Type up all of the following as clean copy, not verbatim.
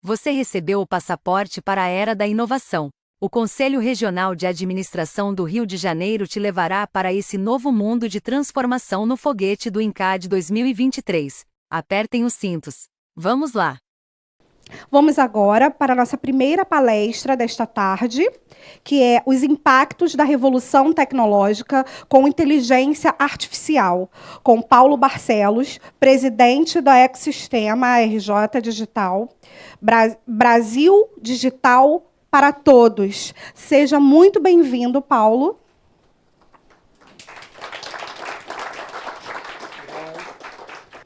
Você recebeu o passaporte para a era da inovação. O Conselho Regional de Administração do Rio de Janeiro te levará para esse novo mundo de transformação no foguete do INCAD 2023. Apertem os cintos. Vamos lá! Vamos agora para a nossa primeira palestra desta tarde, que é os impactos da revolução tecnológica com inteligência artificial, com Paulo Barcelos, presidente do ecossistema RJ Digital, Brasil Digital para Todos. Seja muito bem-vindo, Paulo.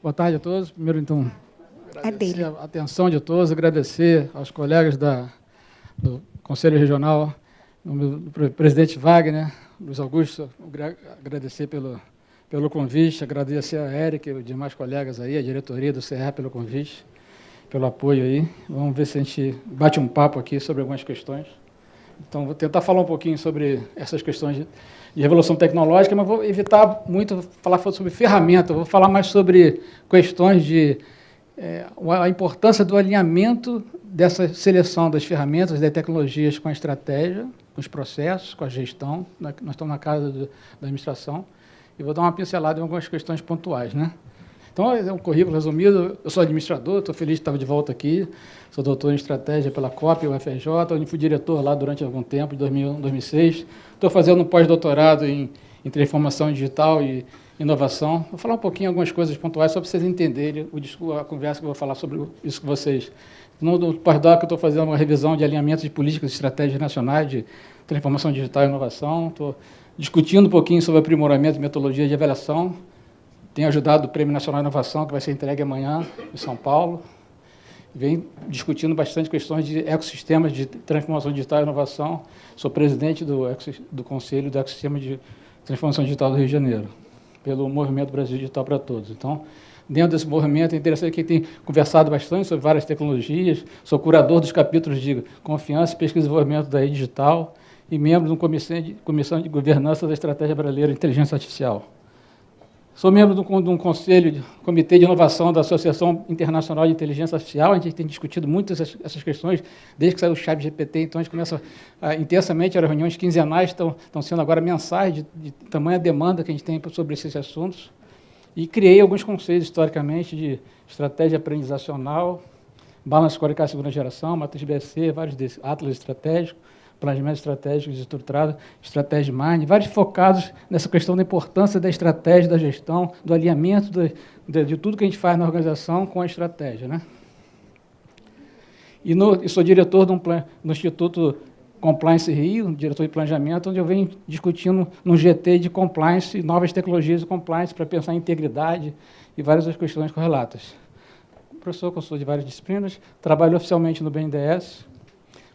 Boa tarde a todos. Primeiro, então, agradecer a atenção de todos, agradecer aos colegas do Conselho Regional, do presidente Wagner, Luiz Augusto, agradecer pelo convite, agradecer a Érica e os demais colegas aí, a diretoria do CRA pelo convite, pelo apoio aí. Vamos ver se a gente bate um papo aqui sobre algumas questões. Então, vou tentar falar um pouquinho sobre essas questões de revolução tecnológica, mas vou evitar muito falar sobre ferramenta, vou falar mais sobre questões de a importância do alinhamento dessa seleção das ferramentas, das tecnologias com a estratégia, com os processos, com a gestão. Nós estamos na casa da administração e vou dar uma pincelada em algumas questões pontuais, né? Então, é um currículo resumido. Eu sou administrador, estou feliz de estar de volta aqui. Sou doutor em estratégia pela COP, UFRJ, onde fui diretor lá durante algum tempo, de 2001 2006. Estou fazendo um pós-doutorado em transformação digital e inovação. Vou falar um pouquinho algumas coisas pontuais, só para vocês entenderem a conversa que eu vou falar sobre isso com vocês. No pós-doc, eu estou fazendo uma revisão de alinhamentos de políticas e estratégias nacionais de transformação digital e inovação. Estou discutindo um pouquinho sobre aprimoramento de metodologia de avaliação. Tenho ajudado o Prêmio Nacional de Inovação, que vai ser entregue amanhã em São Paulo. Venho discutindo bastante questões de ecossistemas de transformação digital e inovação. Sou presidente do Conselho do Ecossistema de Transformação Digital do Rio de Janeiro, pelo Movimento Brasil Digital para Todos. Então, dentro desse movimento, é interessante que tem conversado bastante sobre várias tecnologias. Sou curador dos capítulos de Confiança, Pesquisa e Desenvolvimento da Digital e membro da Comissão de Governança da Estratégia Brasileira de Inteligência Artificial. Sou membro de um comitê de inovação da Associação Internacional de Inteligência Artificial. A gente tem discutido muito essas questões desde que saiu o ChatGPT. Então, a gente começa intensamente, as reuniões quinzenais estão sendo agora mensais, de tamanha demanda que a gente tem sobre esses assuntos. E criei alguns conceitos, historicamente, de estratégia aprendizacional, balanço scorecard segunda geração, matriz BSC, vários desses, atlas estratégicos, planejamento estratégico desestruturado, estratégia mind, vários focados nessa questão da importância da estratégia, da gestão, do alinhamento de tudo que a gente faz na organização com a estratégia, né? E sou diretor do Instituto Compliance Rio, diretor de planejamento, onde eu venho discutindo no GT de compliance, novas tecnologias de compliance para pensar em integridade e várias outras questões correlatas. Professor, consultor de várias disciplinas, trabalho oficialmente no BNDES,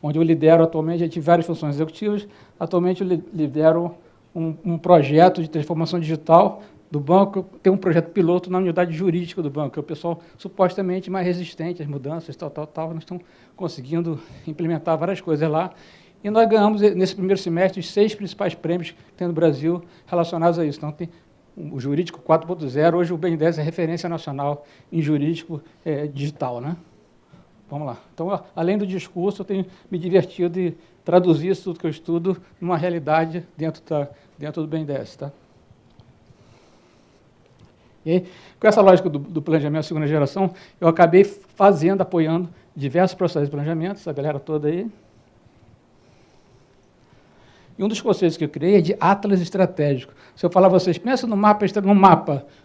onde eu lidero atualmente, já tive várias funções executivas. Atualmente eu lidero um projeto de transformação digital do banco. Tem um projeto piloto na unidade jurídica do banco, que é o pessoal supostamente mais resistente às mudanças, tal. Nós estamos conseguindo implementar várias coisas lá. E nós ganhamos, nesse primeiro semestre, os 6 principais prêmios que tem no Brasil relacionados a isso. Então, tem o Jurídico 4.0, hoje o BNDES é referência nacional em jurídico digital, né? Vamos lá. Então, além do discurso, eu tenho me divertido de traduzir isso tudo que eu estudo numa realidade dentro do BNDES. Tá? E aí, com essa lógica do planejamento segunda geração, eu acabei apoiando diversos processos de planejamento, essa galera toda aí. E um dos conceitos que eu criei é de atlas estratégico. Se eu falar a vocês, pensa no mapa,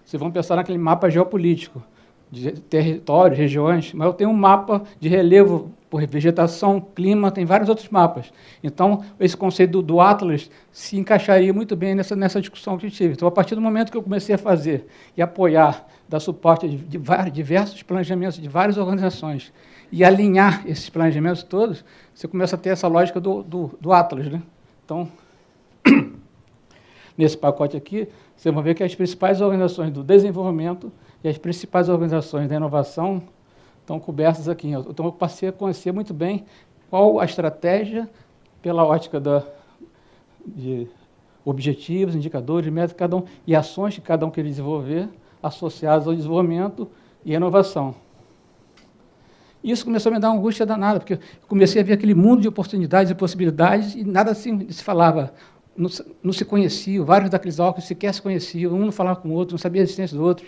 vocês vão pensar naquele mapa geopolítico, de territórios, regiões, mas eu tenho um mapa de relevo por vegetação, clima, tem vários outros mapas. Então, esse conceito do Atlas se encaixaria muito bem nessa discussão que eu tive. Então, a partir do momento que eu comecei a fazer e apoiar, dar suporte a diversos planejamentos de várias organizações e alinhar esses planejamentos todos, você começa a ter essa lógica do Atlas, né? Então, nesse pacote aqui, vocês vão ver que as principais organizações do desenvolvimento e as principais organizações da inovação estão cobertas aqui. Então, eu passei a conhecer muito bem qual a estratégia, pela ótica de objetivos, indicadores, métodos, e ações que cada um queria desenvolver, associadas ao desenvolvimento e à inovação. E isso começou a me dar uma angústia danada, porque eu comecei a ver aquele mundo de oportunidades e possibilidades e nada assim se falava, não se conheciam, vários daqueles órgãos sequer se conheciam, um não falava com o outro, não sabia a existência do outro.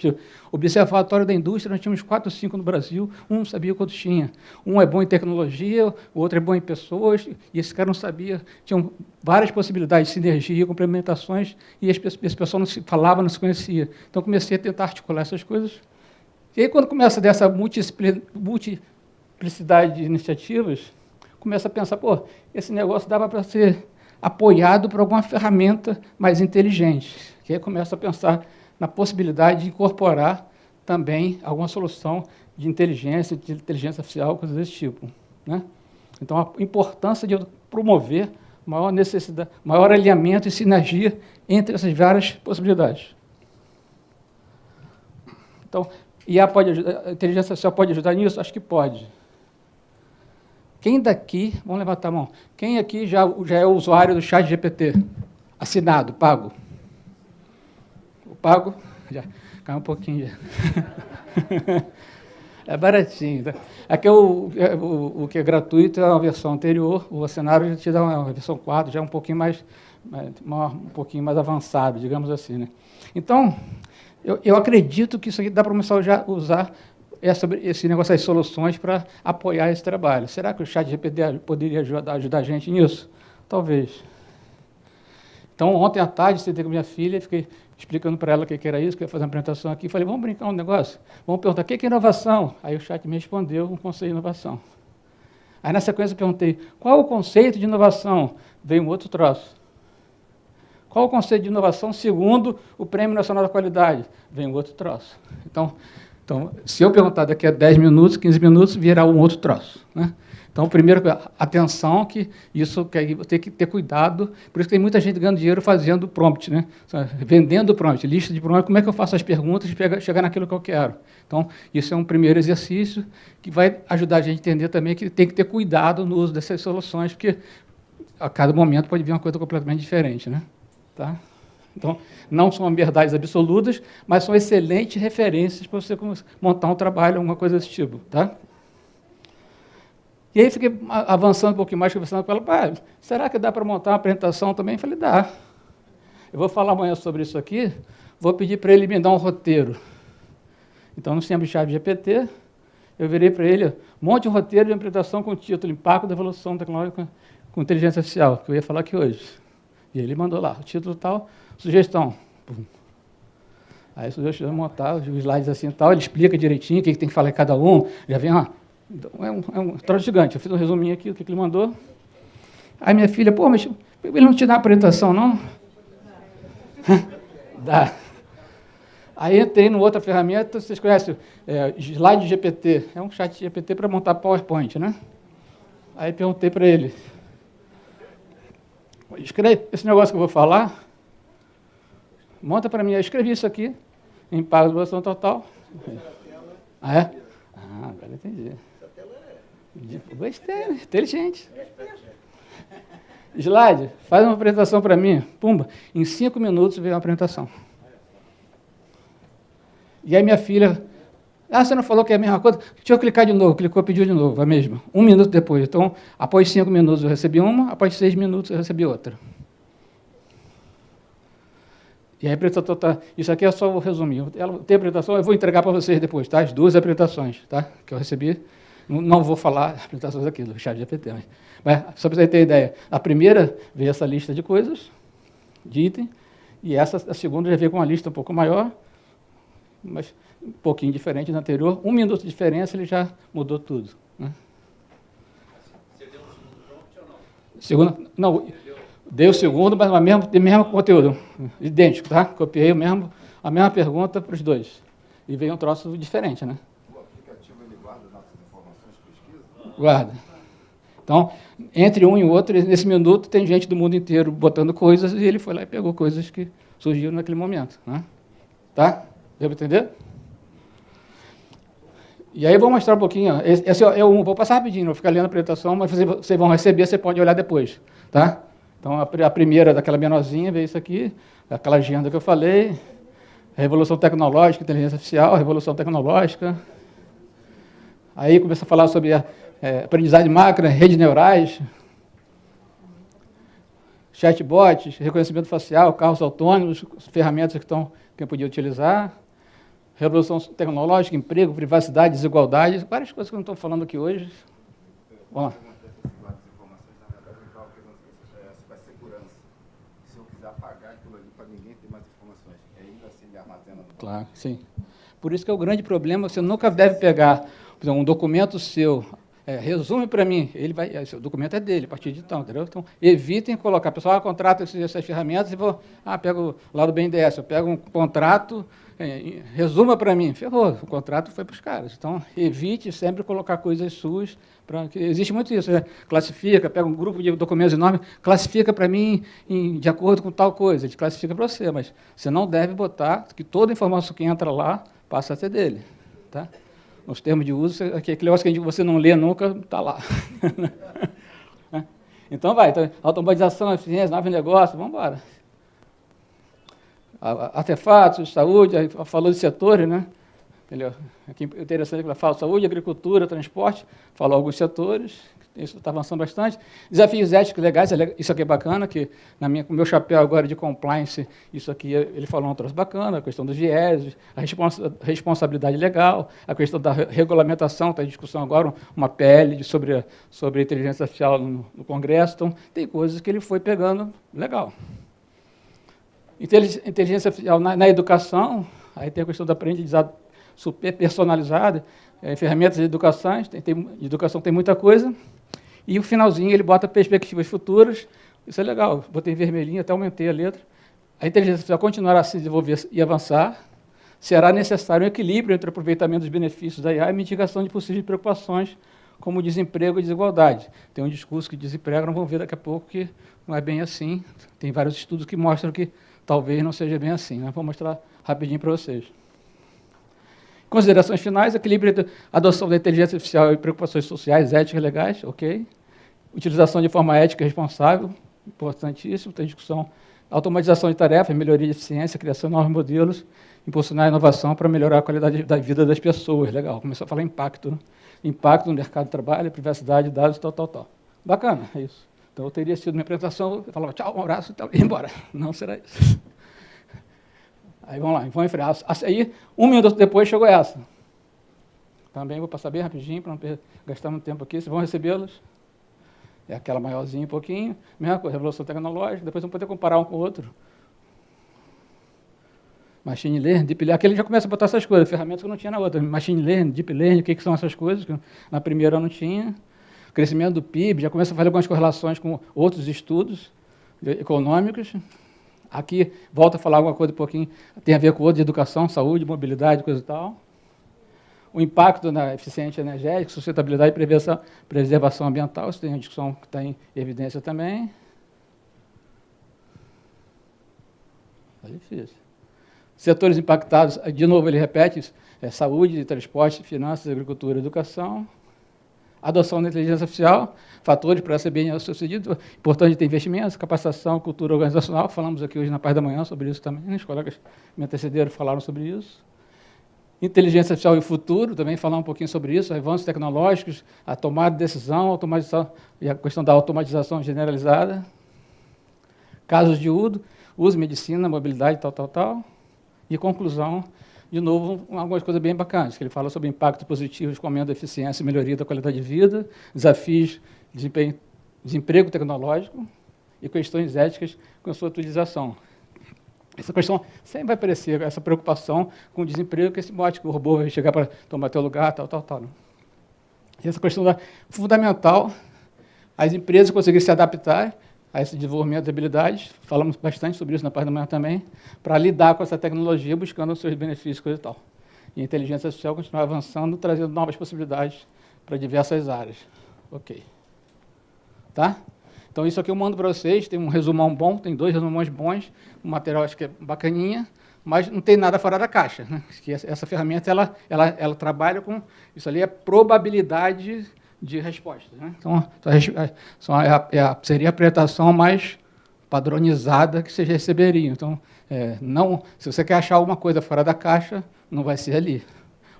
O Observatório da Indústria, nós tínhamos 4 ou 5 no Brasil, um não sabia o que o outro tinha. Um é bom em tecnologia, o outro é bom em pessoas, e esse cara não sabia. Tinham várias possibilidades de sinergia, complementações, e esse pessoal não se falava, não se conhecia. Então, comecei a tentar articular essas coisas. E aí, quando começa dessa multiplicidade de iniciativas, começa a pensar, pô, esse negócio dava para ser apoiado por alguma ferramenta mais inteligente. Que aí começa a pensar na possibilidade de incorporar também alguma solução de inteligência artificial, coisas desse tipo, né? Então, a importância de promover maior necessidade, maior alinhamento e sinergia entre essas várias possibilidades. Então, a inteligência artificial pode ajudar nisso? Acho que pode. Quem daqui, vamos levantar a mão, quem aqui já é usuário do ChatGPT? Assinado, pago? O pago? Já caiu um pouquinho. Já. É baratinho. Tá? Aqui o que é gratuito é uma versão anterior, o assinado já te dá uma versão 4, já é um pouquinho mais avançado, digamos assim, né? Então, eu acredito que isso aqui dá para começar a usar esse negócio das soluções para apoiar esse trabalho. Será que o ChatGPT poderia ajudar a gente nisso? Talvez. Então, ontem à tarde, sentei com minha filha, fiquei explicando para ela o que era isso, que eu ia fazer uma apresentação aqui, falei, vamos brincar um negócio? Vamos perguntar, o que é inovação? Aí o chat me respondeu um conceito de inovação. Aí, na sequência, eu perguntei, qual o conceito de inovação? Veio um outro troço. Qual o conceito de inovação segundo o Prêmio Nacional da Qualidade? Vem um outro troço. Então, se eu perguntar daqui a 10 minutos, 15 minutos, virá um outro troço, né? Então, primeiro, atenção, que isso tem que ter cuidado. Por isso que tem muita gente ganhando dinheiro fazendo prompt, né? Vendendo prompt, lista de prompt. Como é que eu faço as perguntas e chegar naquilo que eu quero? Então, isso é um primeiro exercício que vai ajudar a gente a entender também que tem que ter cuidado no uso dessas soluções, porque a cada momento pode vir uma coisa completamente diferente, né? Tá? Então, não são verdades absolutas, mas são excelentes referências para você montar um trabalho, alguma coisa desse tipo. Tá? E aí fiquei avançando um pouquinho mais, conversando com ela, será que dá para montar uma apresentação também? Eu falei, dá. Eu vou falar amanhã sobre isso aqui, vou pedir para ele me dar um roteiro. Então, no sistema de ChatGPT, eu virei para ele, monte um roteiro de apresentação com o título Impacto da Evolução Tecnológica com Inteligência Artificial, que eu ia falar aqui hoje. E ele mandou lá, o título tal, sugestão. Pum. Aí sugestão montar os slides assim e tal, ele explica direitinho o que tem que falar em cada um, já vem, é um troço gigante. Eu fiz um resuminho aqui do que ele mandou. Aí minha filha, mas ele não te dá apresentação, não? Dá. Aí entrei numa outra ferramenta, vocês conhecem, Slide GPT, é um chat GPT para montar PowerPoint, né? Aí perguntei para ele, escreve esse negócio que eu vou falar, monta para mim, eu escrevi isso aqui, em pago de evolução total. Ah, é? Ah, agora entendi. Gostei, inteligente. Slide, faz uma apresentação para mim. Pumba, em 5 minutos veio uma apresentação. E aí minha filha, você não falou que é a mesma coisa? Deixa eu clicar de novo, clicou, pediu de novo, a mesma. 1 minuto depois. Então, após 5 minutos eu recebi uma, após 6 minutos eu recebi outra. E a apresentação, isso aqui é só o resuminho. Ela tem a apresentação, eu vou entregar para vocês depois, tá? As 2 apresentações, tá? Que eu recebi. Não vou falar as apresentações aqui do ChatGPT, mas só para você ter ideia. A primeira veio essa lista de coisas, de item, e a segunda já veio com uma lista um pouco maior, mas um pouquinho diferente da anterior. 1 minuto de diferença, ele já mudou tudo. Né? Você deu um segundo prompt ou não? Não, dei o segundo, mas o mesmo conteúdo, idêntico, tá? Copiei a mesma pergunta para os dois. E veio um troço diferente, né? O aplicativo, ele guarda nossas informações de pesquisa? Guarda. Então, entre um e o outro, nesse minuto, tem gente do mundo inteiro botando coisas, e ele foi lá e pegou coisas que surgiram naquele momento. Né? Tá? Deu para entender? E aí eu vou mostrar um pouquinho. Esse é um, vou passar rapidinho, não vou ficar lendo a apresentação, mas vocês vão receber, você pode olhar depois. Tá? Então, a primeira daquela menorzinha veio isso aqui, aquela agenda que eu falei, Revolução Tecnológica, Inteligência Artificial, Revolução Tecnológica. Aí começa a falar sobre aprendizagem de máquina, redes neurais, chatbots, reconhecimento facial, carros autônomos, ferramentas que eu podia utilizar, revolução tecnológica, emprego, privacidade, desigualdade, várias coisas que eu não estou falando aqui hoje. Vamos lá. Claro, sim. Por isso que é o grande problema, você nunca deve pegar, por exemplo, um documento seu, resume para mim, o documento é dele, a partir de então, entendeu? Então, evitem colocar, pessoal, contrata essas ferramentas e pego lá do BNDES, eu pego um contrato, resuma para mim, ferrou, o contrato foi para os caras. Então, evite sempre colocar coisas suas, existe muito isso, classifica, pega um grupo de documentos enormes, classifica para mim de acordo com tal coisa, ele classifica para você, mas você não deve botar que toda informação que entra lá passa a ser dele, tá? Nos termos de uso, aquele negócio que você não lê nunca, está lá. Então, automatização, eficiência, nove negócio, vamos embora. Artefatos, saúde, falou de setores, né? Aqui é interessante que ela fala saúde, agricultura, transporte, falou alguns setores, isso está avançando bastante. Desafios éticos legais, isso aqui é bacana, que com o meu chapéu agora de compliance, isso aqui, ele falou um troço bacana, a questão dos vieses, a responsabilidade legal, a questão da regulamentação, está em discussão agora, uma PL sobre a inteligência artificial no Congresso, então tem coisas que ele foi pegando legal. Inteligência artificial na educação, aí tem a questão do aprendizado super personalizado, ferramentas de educação, tem muita coisa, e o finalzinho ele bota perspectivas futuras, isso é legal, botei vermelhinho, até aumentei a letra. A inteligência artificial continuará a se desenvolver e avançar, será necessário um equilíbrio entre o aproveitamento dos benefícios da IA e mitigação de possíveis preocupações, como desemprego e desigualdade. Tem um discurso que desemprego, não vão ver daqui a pouco que não é bem assim, tem vários estudos que mostram que talvez não seja bem assim, né? Vou mostrar rapidinho para vocês. Considerações finais, equilíbrio entre a adoção da inteligência artificial e preocupações sociais, éticas e legais, ok. Utilização de forma ética e responsável, importantíssimo, tem discussão. Automatização de tarefas, melhoria de eficiência, criação de novos modelos, impulsionar a inovação para melhorar a qualidade da vida das pessoas, legal. Começou a falar impacto, né? Impacto no mercado de trabalho, privacidade de dados, tal. Bacana, é isso. Então, eu teria sido minha apresentação, eu falava tchau, um abraço e ia embora. Não será isso. Aí vamos lá, vamos enfrentar. Aí, 1 minuto depois, chegou essa. Também vou passar bem rapidinho, para não gastar muito tempo aqui. Vocês vão recebê-los. É aquela maiorzinha um pouquinho. Mesma coisa, revolução tecnológica. Depois vamos poder comparar um com o outro. Machine Learning, Deep Learning. Aqui ele já começa a botar essas coisas, ferramentas que não tinha na outra. Machine Learning, Deep Learning, o que são essas coisas que na primeira eu não tinha. Crescimento do PIB, já começa a fazer algumas correlações com outros estudos econômicos. Aqui, volta a falar alguma coisa um pouquinho, tem a ver com outro de educação, saúde, mobilidade, coisa e tal. O impacto na eficiência energética, sustentabilidade e preservação ambiental, isso tem uma discussão que está em evidência também. É difícil. Setores impactados, de novo ele repete isso, saúde, transporte, finanças, agricultura e educação. Adoção da inteligência artificial, fatores para ser bem sucedido, importante ter investimentos, capacitação, cultura organizacional, falamos aqui hoje na parte da manhã sobre isso também, os colegas que me antecederam falaram sobre isso. Inteligência artificial e o futuro, também falar um pouquinho sobre isso, avanços tecnológicos, a tomada de decisão, automatização e a questão da automatização generalizada. Casos de uso, medicina, mobilidade, tal. E conclusão, de novo, algumas coisas bem bacanas, que ele fala sobre impactos positivos com aumento da eficiência e melhoria da qualidade de vida, desafios de desemprego tecnológico e questões éticas com a sua utilização. Essa questão sempre vai aparecer, essa preocupação com o desemprego, que esse mote que o robô vai chegar para tomar teu lugar, tal. Né? E essa questão fundamental, as empresas conseguirem se adaptar a esse desenvolvimento de habilidades, falamos bastante sobre isso na parte da manhã também, para lidar com essa tecnologia, buscando os seus benefícios, coisa e tal. E a inteligência artificial continuar avançando, trazendo novas possibilidades para diversas áreas. Ok. Tá? Então, isso aqui eu mando para vocês, tem um resumão bom, tem 2 resumões bons, o material acho que é bacaninha, mas não tem nada fora da caixa, né? Que essa ferramenta, ela trabalha com, isso ali é probabilidade de respostas, né? Então, seria a apresentação mais padronizada que vocês receberiam. Então, se você quer achar alguma coisa fora da caixa, não vai ser ali.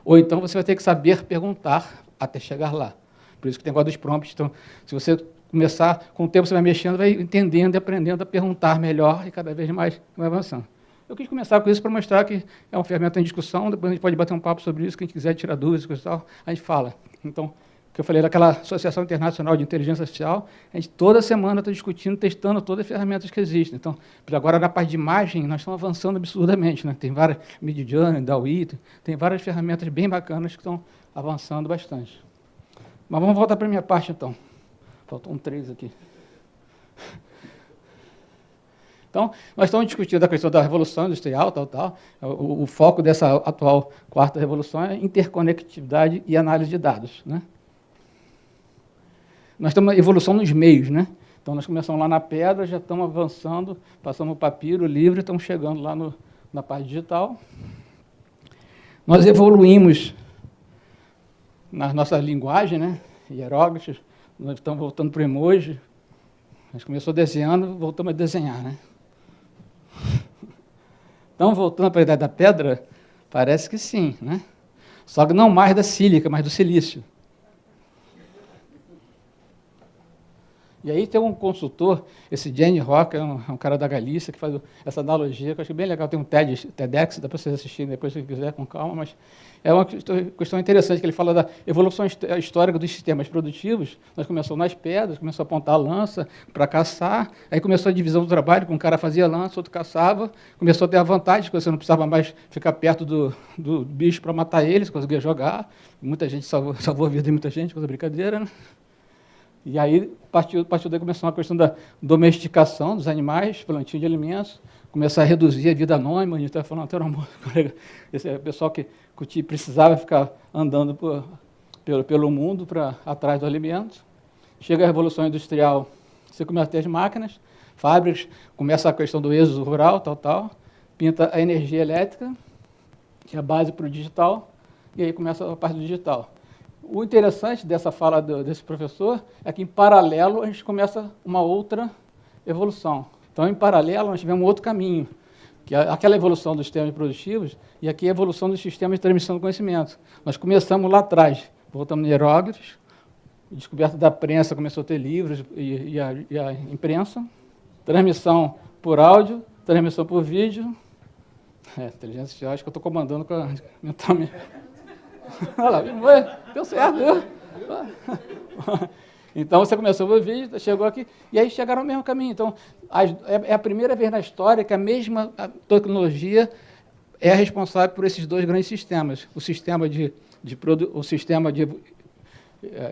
Ou então você vai ter que saber perguntar até chegar lá. Por isso que tem negócio dos prompts. Então, se você começar, com o tempo você vai mexendo, vai entendendo e aprendendo a perguntar melhor e cada vez mais vai avançando. Eu quis começar com isso para mostrar que é uma ferramenta em discussão, depois a gente pode bater um papo sobre isso, quem quiser tirar dúvidas, coisa e tal, a gente fala. Então, o que eu falei daquela Associação Internacional de Inteligência Artificial, a gente toda semana está discutindo, testando todas as ferramentas que existem. Então, agora na parte de imagem, nós estamos avançando absurdamente, né? Tem várias, Midjourney, DALL-E, tem várias ferramentas bem bacanas que estão avançando bastante. Mas vamos voltar para a minha parte, então. Faltam 3 aqui. Então, nós estamos discutindo a questão da revolução industrial, tal. O foco dessa atual quarta revolução é interconectividade e análise de dados, né? Nós temos uma evolução nos meios, né? Então, nós começamos lá na pedra, já estamos avançando, passamos o papiro, o livro, estamos chegando lá na parte digital. Nós evoluímos na nossa linguagem, né? Hieróglifos, nós estamos voltando para o emoji. A gente começou desenhando, voltamos a desenhar, né? Então, voltando para a idade da pedra, parece que sim, né? Só que não mais da sílica, mas do silício. E aí tem um consultor, esse Jane Rock, é um cara da Galícia, que faz essa analogia, que eu acho bem legal. Tem um TEDx, dá para vocês assistirem depois, se quiser, com calma, mas é uma questão interessante, que ele fala da evolução histórica dos sistemas produtivos. Nós começamos nas pedras, começou a apontar a lança para caçar, aí começou a divisão do trabalho, que um cara fazia lança, outro caçava, começou a ter a vantagem, que você não precisava mais ficar perto do bicho para matar ele, você conseguia jogar. Muita gente salvou a vida de muita gente, coisa brincadeira, né? E aí, partiu daí, começou uma questão da domesticação dos animais, plantio de alimentos, começar a reduzir a vida anônima. A gente estava falando até um colega, esse pessoal que precisava ficar andando pelo mundo atrás do alimento. Chega a Revolução Industrial, você começa a ter as máquinas, fábricas, começa a questão do êxodo rural, pinta a energia elétrica, que é a base para o digital, e aí começa a parte do digital. O interessante dessa fala desse professor é que, em paralelo, a gente começa uma outra evolução. Então, em paralelo, nós tivemos um outro caminho, que é aquela evolução dos sistemas produtivos, e aqui a evolução dos sistemas de transmissão do conhecimento. Nós começamos lá atrás, voltamos em hieróglifos, descoberta da prensa, começou a ter livros e a imprensa, transmissão por áudio, transmissão por vídeo. Inteligência artificial, acho que eu estou comandando mentalmente. Olha lá, deu certo. Então, você começou a ver o vídeo, chegou aqui, e aí chegaram ao mesmo caminho. Então, é a primeira vez na história que a mesma tecnologia é responsável por esses dois grandes sistemas. O sistema de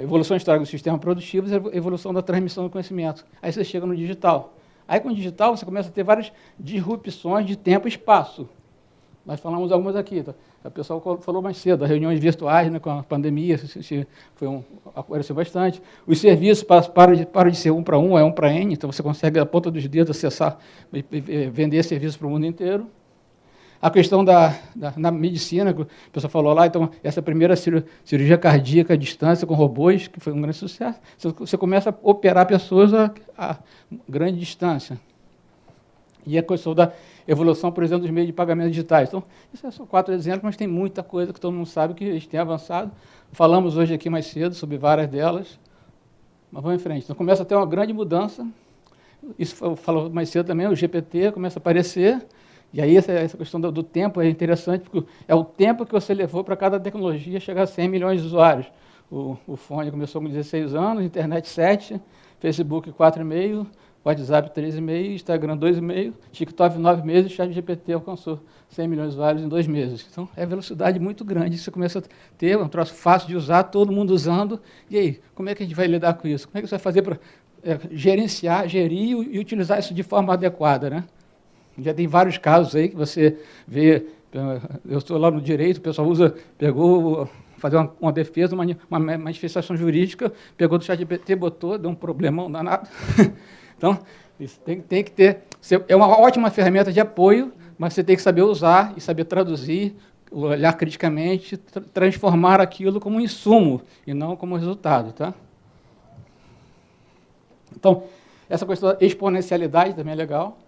evolução histórica do sistema produtivo e a evolução da transmissão do conhecimento. Aí você chega no digital. Aí, com o digital, você começa a ter várias disrupções de tempo e espaço. Nós falamos algumas aqui. Tá? O pessoal falou mais cedo, as reuniões virtuais, né, com a pandemia, apareceu bastante. Os serviços param de ser 1 para 1, é 1 para N, então você consegue, a ponta dos dedos, acessar e vender serviços para o mundo inteiro. A questão na medicina, que o pessoal falou lá, então, essa primeira cirurgia cardíaca à distância com robôs, que foi um grande sucesso, você começa a operar pessoas a grande distância. E a questão da evolução, por exemplo, dos meios de pagamento digitais. Então, isso são 4 exemplos, mas tem muita coisa que todo mundo sabe que eles têm avançado. Falamos hoje aqui mais cedo sobre várias delas, mas vamos em frente. Então, começa a ter uma grande mudança. Isso falou mais cedo também, o GPT começa a aparecer, e aí essa questão do tempo é interessante, porque é o tempo que você levou para cada tecnologia chegar a 100 milhões de usuários. O fone começou com 16 anos, internet 7, Facebook 4,5, WhatsApp 3,5, Instagram 2,5, TikTok 9 meses, ChatGPT alcançou 100 milhões de usuários em 2 meses. Então, é velocidade muito grande. Você começa a ter um troço fácil de usar, todo mundo usando. E aí, como é que a gente vai lidar com isso? Como é que você vai fazer para gerir e utilizar isso de forma adequada, né? Já tem vários casos aí que você vê, eu estou lá no direito, o pessoal pegou, fazer uma defesa, uma manifestação jurídica, pegou do ChatGPT, botou, deu um problemão danado. Então, isso tem que ter... É uma ótima ferramenta de apoio, mas você tem que saber usar e saber traduzir, olhar criticamente, transformar aquilo como um insumo e não como resultado. Tá? Então, essa questão da exponencialidade também é legal.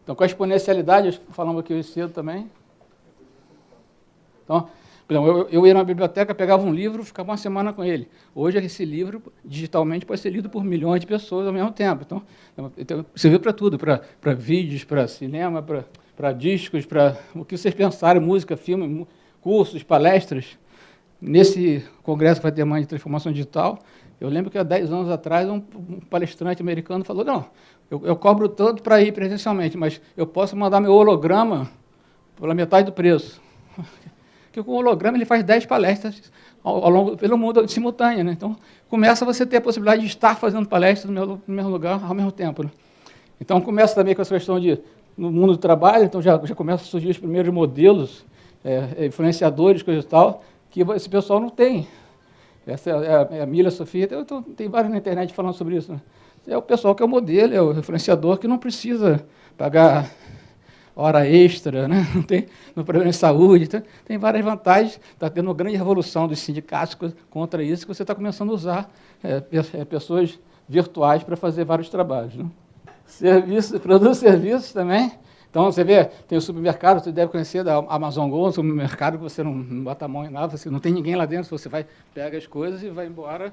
Então, com a exponencialidade, falamos aqui hoje cedo também. Então, Por exemplo, eu ia na biblioteca, pegava um livro, ficava uma semana com ele. Hoje, esse livro, digitalmente, pode ser lido por milhões de pessoas ao mesmo tempo. Então serviu para tudo, para vídeos, para cinema, para discos, para o que vocês pensarem, música, filme, cursos, palestras. Nesse congresso que vai ter mais de transformação digital, eu lembro que há 10 anos atrás, um palestrante americano falou, não, eu cobro tanto para ir presencialmente, mas eu posso mandar meu holograma pela metade do preço. Porque com o holograma ele faz 10 palestras pelo mundo simultânea. Né? Então, começa você a ter a possibilidade de estar fazendo palestras no mesmo lugar ao mesmo tempo. Né? Então, começa também com essa questão no mundo do trabalho, então já começam a surgir os primeiros modelos, influenciadores, coisa e tal, que esse pessoal não tem. Essa é a Mila Sofia, tem vários na internet falando sobre isso. Né? É o pessoal que é o modelo, é o influenciador que não precisa pagar hora extra, né? Não tem no problema de saúde, tem várias vantagens. Está tendo uma grande revolução dos sindicatos contra isso, que você está começando a usar pessoas virtuais para fazer vários trabalhos. Né? Produz serviços também. Então, você vê, tem o supermercado, você deve conhecer da Amazon Go, um supermercado que você não bota a mão em nada, você não tem ninguém lá dentro, você pega as coisas e vai embora,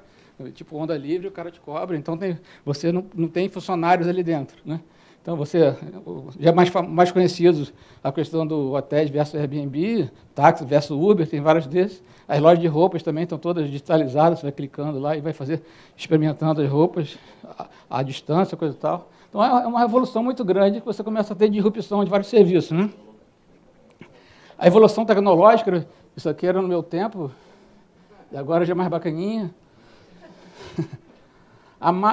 tipo onda livre, o cara te cobra, então você não tem funcionários ali dentro. Né? Então, já mais conhecidos, a questão do hotéis versus Airbnb, táxi versus Uber, tem vários desses. As lojas de roupas também estão todas digitalizadas, você vai clicando lá e vai experimentando as roupas à distância, coisa e tal. Então, é uma revolução muito grande que você começa a ter disrupção de vários serviços. Né? A evolução tecnológica, isso aqui era no meu tempo, e agora já é mais bacaninha.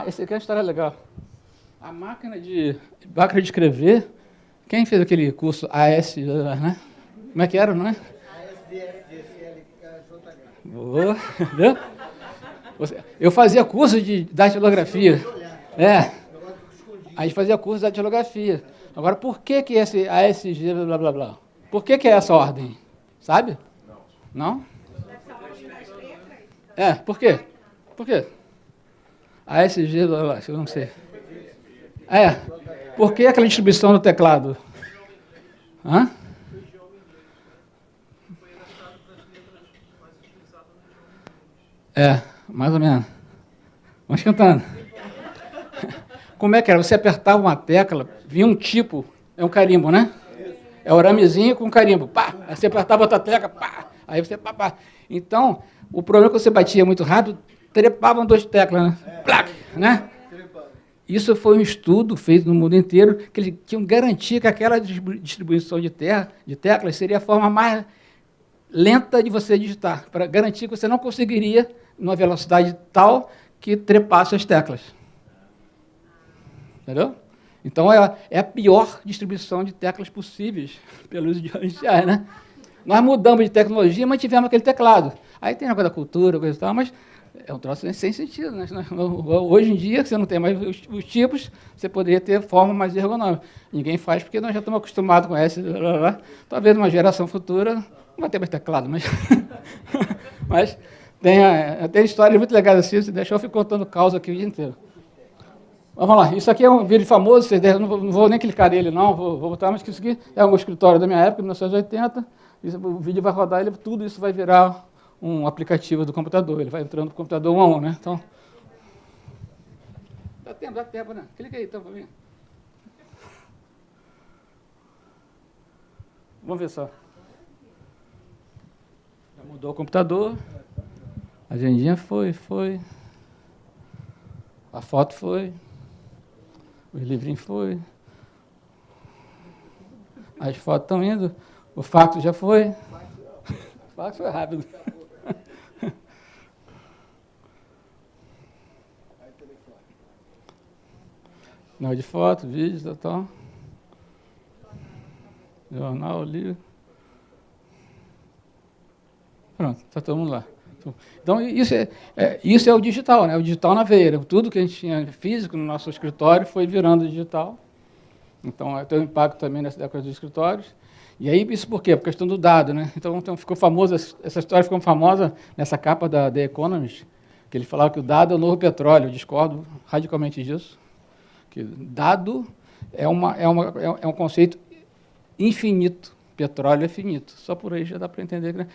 Esse aqui é uma história legal. A máquina de escrever, quem fez aquele curso AS, né? Como é que era, não é? ASDFDSL. Eu fazia curso de datilografia. A gente fazia curso de datilografia. Agora, por que esse ASG, blá, blá, blá? Por que é essa ordem? Sabe? Não? Por quê? Por quê? ASG, blá, blá, eu não sei. Por que aquela distribuição do teclado? Hã? Mais ou menos. Vamos cantando. Como é que era? Você apertava uma tecla, vinha um tipo, é um carimbo, né? É o aramezinho com carimbo. Pá! Aí você apertava outra tecla, pá! Aí você pá. Então, o problema é que você batia muito rápido, trepavam 2 teclas, né? Plac, né? Isso foi um estudo feito no mundo inteiro, que eles tinham garantia que aquela distribuição de teclas seria a forma mais lenta de você digitar, para garantir que você não conseguiria, numa velocidade tal, que trepasse as teclas. Entendeu? Então, é a pior distribuição de teclas possíveis pelos artificiais, né? Nós mudamos de tecnologia, mas tivemos aquele teclado. Aí tem a coisa da cultura, coisa e tal, mas é um troço sem sentido. Né? Hoje em dia, que você não tem mais os tipos, você poderia ter forma mais ergonômica. Ninguém faz porque nós já estamos acostumados com essa. Talvez numa geração futura não vai ter mais teclado, mas tem histórias muito legais assim. Se deixar, eu fico contando causa aqui o dia inteiro. Vamos lá, isso aqui é um vídeo famoso, não vou nem clicar nele, não, vou botar, mas isso aqui é um escritório da minha época, 1980. O vídeo vai rodar, tudo isso vai virar um aplicativo do computador, ele vai entrando no computador 1 a 1, né? Então, dá tempo, né? Clica aí, então, para mim. Vamos ver só. Já mudou o computador, a agendinha foi, a foto foi, os livrinhos foi, as fotos estão indo, o fax já foi. O fax foi rápido. Não, de foto, vídeo, tal. Jornal, livro. Pronto, está todo mundo lá. Então, isso é o digital, né? O digital na veia. Tudo que a gente tinha físico no nosso escritório foi virando digital. Então, tem um impacto também nessa década dos escritórios. E aí, isso por quê? Por questão do dado, né? Então ficou famosa, essa história ficou famosa nessa capa da The Economist, que ele falava que o dado é o novo petróleo. Eu discordo radicalmente disso. Que dado é um conceito infinito petróleo é finito. Só por aí já dá para entender. Né?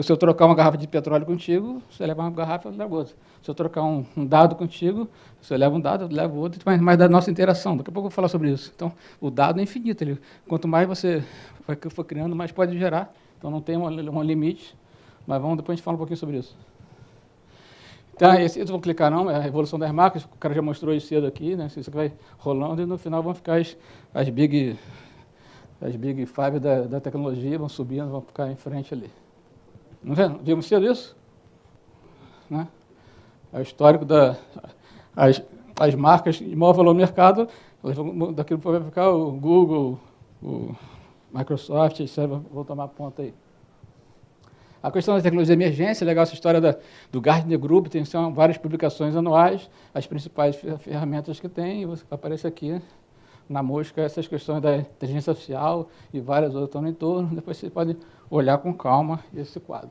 Se eu trocar uma garrafa de petróleo contigo, você leva uma garrafa, eu levo outra. Se eu trocar um dado contigo, você leva um dado, eu levo outro, mas da nossa interação. Daqui a pouco eu vou falar sobre isso. Então, o dado é infinito. Quanto mais você for criando, mais pode gerar. Então, não tem um limite. Mas depois a gente fala um pouquinho sobre isso. Então, esse eu não vou clicar não, é a evolução das marcas, o cara já mostrou isso cedo aqui, né? Isso aqui vai rolando e no final vão ficar as Big Five da tecnologia, vão subindo, vão ficar em frente ali. Não vendo? Vimos cedo isso? Né? É o histórico as marcas de maior valor no mercado, daqui vai ficar o Google, o Microsoft, etc. Vou tomar ponta aí. A questão da tecnologia de emergência, legal essa história do Gartner Group, são várias publicações anuais, as principais ferramentas que tem, aparece aqui na mosca essas questões da inteligência artificial e várias outras estão no entorno, depois você pode olhar com calma esse quadro.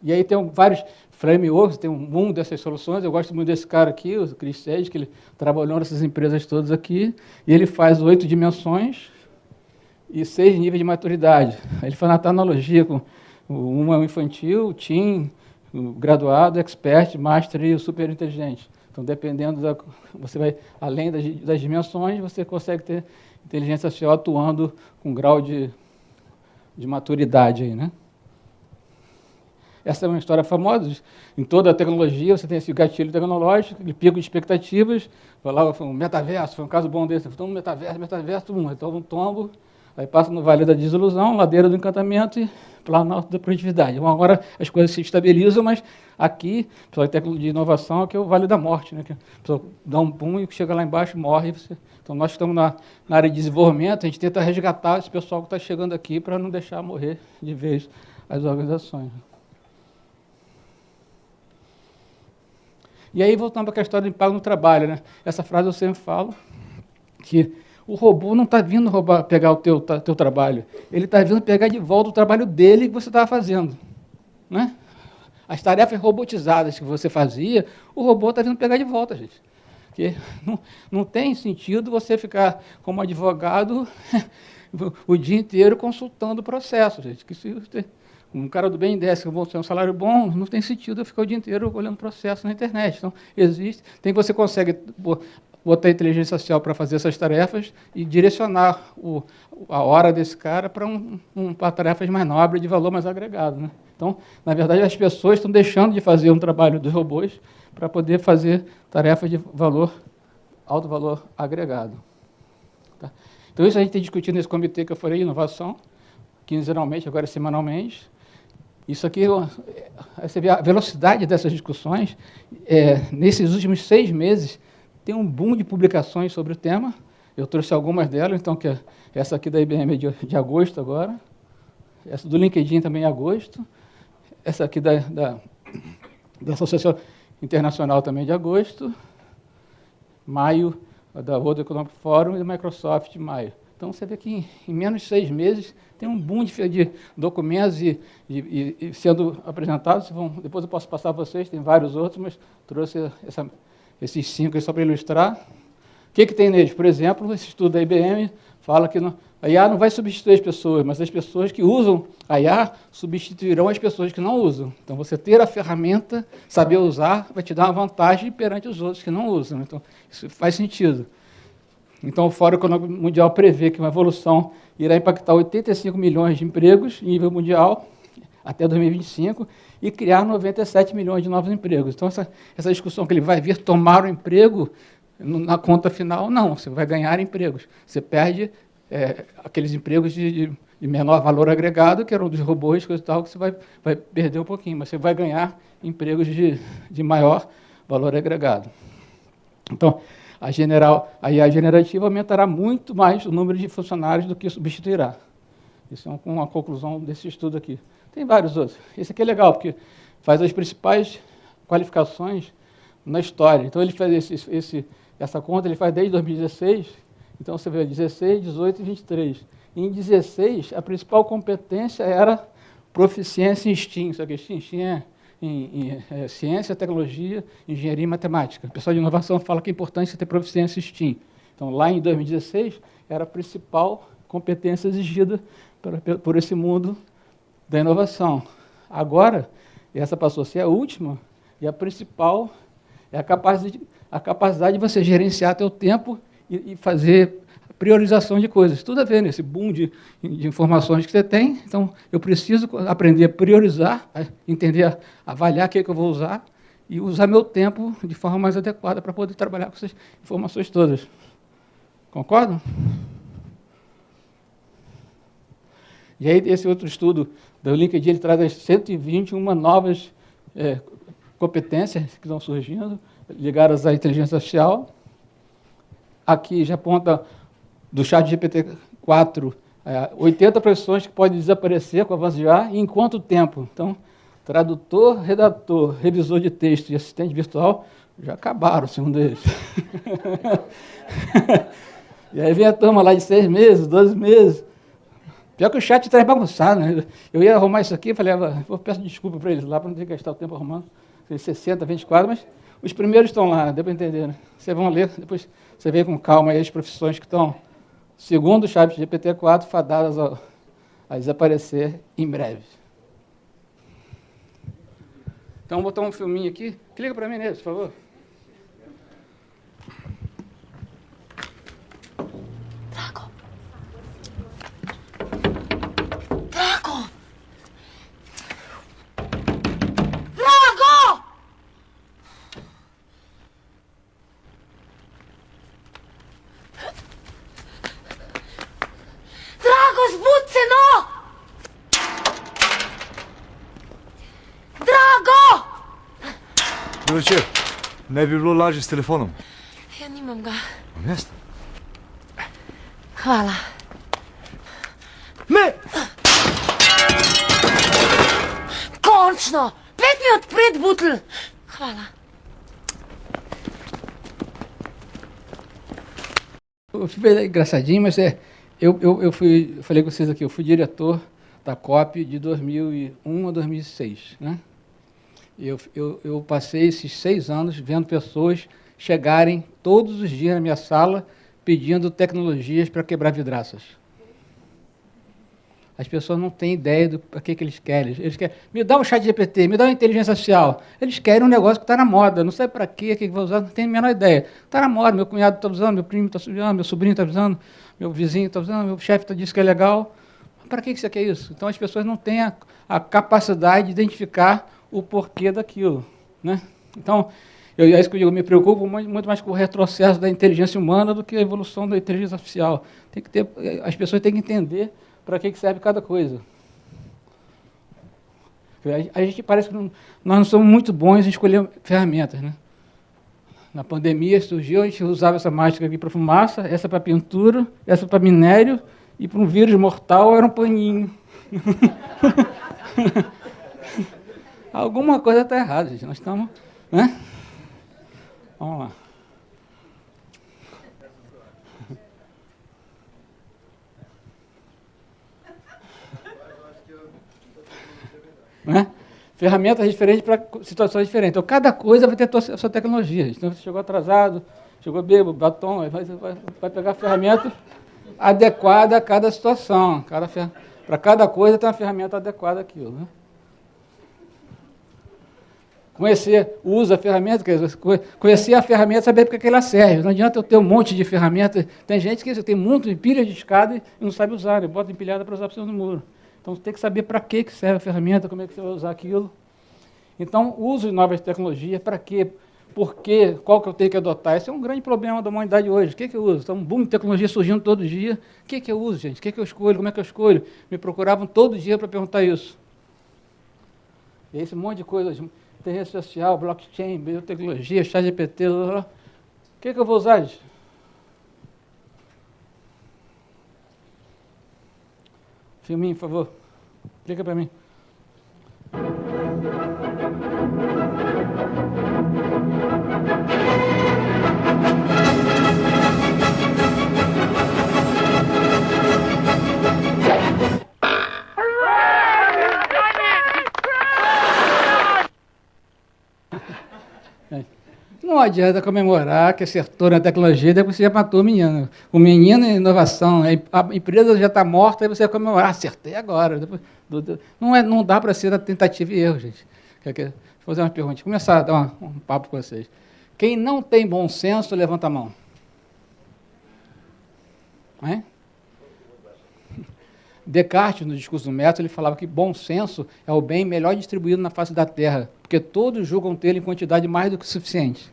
E aí tem vários frameworks, tem um mundo dessas soluções, eu gosto muito desse cara aqui, o Chris Sage, que ele trabalhou nessas empresas todas aqui, e ele faz 8 dimensões e 6 níveis de maturidade. Ele faz uma analogia com um é o infantil, o teen, o graduado, o expert, master e o super inteligente. Então, dependendo você vai além das dimensões, você consegue ter inteligência artificial atuando com grau de maturidade aí, né? Essa é uma história famosa. Em toda a tecnologia, você tem esse gatilho tecnológico, aquele pico de expectativas. Vai lá, o metaverso, foi um caso bom desse. Então, metaverso, então um tombo. Aí passa no Vale da Desilusão, ladeira do encantamento e planalto da produtividade. Uma hora as coisas se estabilizam, mas aqui, pela tecnologia de inovação, aqui é o Vale da Morte, né? Que a pessoa dá um boom e chega lá embaixo, morre. Então, nós estamos na área de desenvolvimento, a gente tenta resgatar esse pessoal que está chegando aqui para não deixar morrer de vez as organizações. E aí, voltando para a história do impacto no trabalho, né? Essa frase eu sempre falo, que o robô não está vindo pegar o teu trabalho, ele está vindo pegar de volta o trabalho dele que você estava fazendo. Né? As tarefas robotizadas que você fazia, o robô está vindo pegar de volta, gente. Porque não tem sentido você ficar como advogado o dia inteiro consultando o processo, gente. Que se um cara do BNDES que vou ter um salário bom, não tem sentido eu ficar o dia inteiro olhando o processo na internet. Então, você consegue botar a inteligência artificial para fazer essas tarefas e direcionar a hora desse cara para tarefas mais nobres, de valor mais agregado. Né? Então, na verdade, as pessoas estão deixando de fazer um trabalho dos robôs para poder fazer tarefas de alto valor agregado. Tá? Então, isso a gente tem discutido nesse comitê que eu falei, inovação, quinzenalmente, agora semanalmente. Isso aqui, você vê a velocidade dessas discussões, nesses últimos 6 meses, tem um boom de publicações sobre o tema. Eu trouxe algumas delas, então, que essa aqui da IBM é de agosto agora, essa do LinkedIn também é agosto, essa aqui da Associação Internacional também de agosto, maio, da World Economic Forum e da Microsoft de maio. Então, você vê que em menos de 6 meses tem um boom de documentos e sendo apresentados. Depois eu posso passar para vocês, tem vários outros, mas trouxe esses 5 aí só para ilustrar. O que tem neles? Por exemplo, esse estudo da IBM fala que a IA não vai substituir as pessoas, mas as pessoas que usam a IA substituirão as pessoas que não usam. Então, você ter a ferramenta, saber usar, vai te dar uma vantagem perante os outros que não usam. Então, isso faz sentido. Então, o Fórum Econômico Mundial prevê que uma evolução irá impactar 85 milhões de empregos em nível mundial até 2025 e criar 97 milhões de novos empregos. Então, essa discussão que ele vai vir tomar o emprego na conta final, não, você vai ganhar empregos. Você perde aqueles empregos de menor valor agregado, que eram dos robôs, coisa e tal, que você vai perder um pouquinho, mas você vai ganhar empregos de maior valor agregado. Então, a IA generativa aumentará muito mais o número de funcionários do que substituirá. Isso é uma conclusão desse estudo aqui. Tem vários outros. Esse aqui é legal, porque faz as principais qualificações na história. Então, ele faz essa conta, ele faz desde 2016. Então, você vê 16, 18 e 23. Em 16, a principal competência era proficiência em STEAM. Só que STEAM é em ciência, tecnologia, engenharia e matemática. O pessoal de inovação fala que é importante você ter proficiência em STEAM. Então, lá em 2016, era a principal competência exigida por esse mundo da inovação. Agora, essa passou a ser a última e a principal, é a capacidade de você gerenciar teu tempo e fazer priorização de coisas. Tudo a ver nesse boom de informações que você tem. Então, eu preciso aprender a priorizar, a entender, avaliar o que eu vou usar e usar meu tempo de forma mais adequada para poder trabalhar com essas informações todas. Concordam? E aí, esse outro estudo do LinkedIn, ele traz as 121 novas competências que estão surgindo, ligadas à inteligência artificial. Aqui já aponta do chat GPT-4, 80 profissões que podem desaparecer com o avanço de IA, e em quanto tempo? Então, tradutor, redator, revisor de texto e assistente virtual já acabaram, segundo eles. E aí vem a turma lá de 6 meses, 12 meses. Pior que o chat está bagunçado, né? Eu ia arrumar isso aqui, falei, eu peço desculpa para eles lá, para não ter que gastar o tempo arrumando. 60, 24, mas os primeiros estão lá, deu para entender, né? Vocês vão ler, depois você vê com calma aí as profissões que estão, segundo o chat GPT-4, fadadas a desaparecer em breve. Então, vou botar um filminho aqui. Clica para mim nele, por favor. Добре, не би било лажи с телефоном. Ja nimam ga. Mjesto. Hvala. Ne! Končno! Pet mi odpret butl. Hvala. O filme é engraçadinho, mas eu falei com vocês aqui, eu fui diretor da COP de 2001 a 2006, né? Eu passei esses 6 anos vendo pessoas chegarem todos os dias na minha sala pedindo tecnologias para quebrar vidraças. As pessoas não têm ideia do que eles querem. Eles querem, me dá um chat GPT, me dá uma inteligência artificial. Eles querem um negócio que está na moda, não sei para quê, o que vai usar, não tem a menor ideia. Está na moda, meu cunhado está usando, meu primo está usando, meu sobrinho está usando, meu vizinho está usando, meu chefe disse que é legal. Para que você quer isso? Então, as pessoas não têm a capacidade de identificar o porquê daquilo, né? Então, é isso que eu digo, eu me preocupo muito mais com o retrocesso da inteligência humana do que a evolução da inteligência artificial. Tem que ter, as pessoas têm que entender para que serve cada coisa. A gente parece que nós não somos muito bons em escolher ferramentas, né? Na pandemia surgiu, a gente usava essa máscara aqui para fumaça, essa para pintura, essa para minério, e para um vírus mortal era um paninho. Alguma coisa está errada, gente. Nós estamos, né? Vamos lá. Né? Ferramentas diferentes para situações diferentes. Então, cada coisa vai ter a sua tecnologia. Então, você chegou atrasado, chegou bêbado, batom, vai pegar a ferramenta adequada a cada situação. Para cada coisa tem uma ferramenta adequada àquilo, né? Usa a ferramenta, quer dizer, conhecer a ferramenta, saber para que ela serve. Não adianta eu ter um monte de ferramentas. Tem gente que tem um monte de pilha de escada e não sabe usar, bota empilhada para usar por cima do muro. Então, você tem que saber para que serve a ferramenta, como é que você vai usar aquilo. Então, uso de novas tecnologias, para quê? Por quê? Qual que eu tenho que adotar? Esse é um grande problema da humanidade hoje. O que eu uso? Então, um boom de tecnologia surgindo todo dia. O que eu uso, gente? O que eu escolho? Como é que eu escolho? Me procuravam todo dia para perguntar isso. E esse monte de coisas, inteligência social, blockchain, biotecnologia, chat GPT, blá, blá, blá. O que eu vou usar, gente? Filminho, por favor. Clica para mim. Não adianta comemorar que acertou na tecnologia, depois você já matou o menino. O menino é inovação, a empresa já está morta, aí você vai comemorar, acertei agora. Depois, não dá para ser a tentativa e erro, gente. Vou fazer uma pergunta, começar a dar um papo com vocês. Quem não tem bom senso, levanta a mão. Hein? Descartes, no discurso do método, ele falava que bom senso é o bem melhor distribuído na face da terra, porque todos julgam tê-lo em quantidade mais do que suficiente.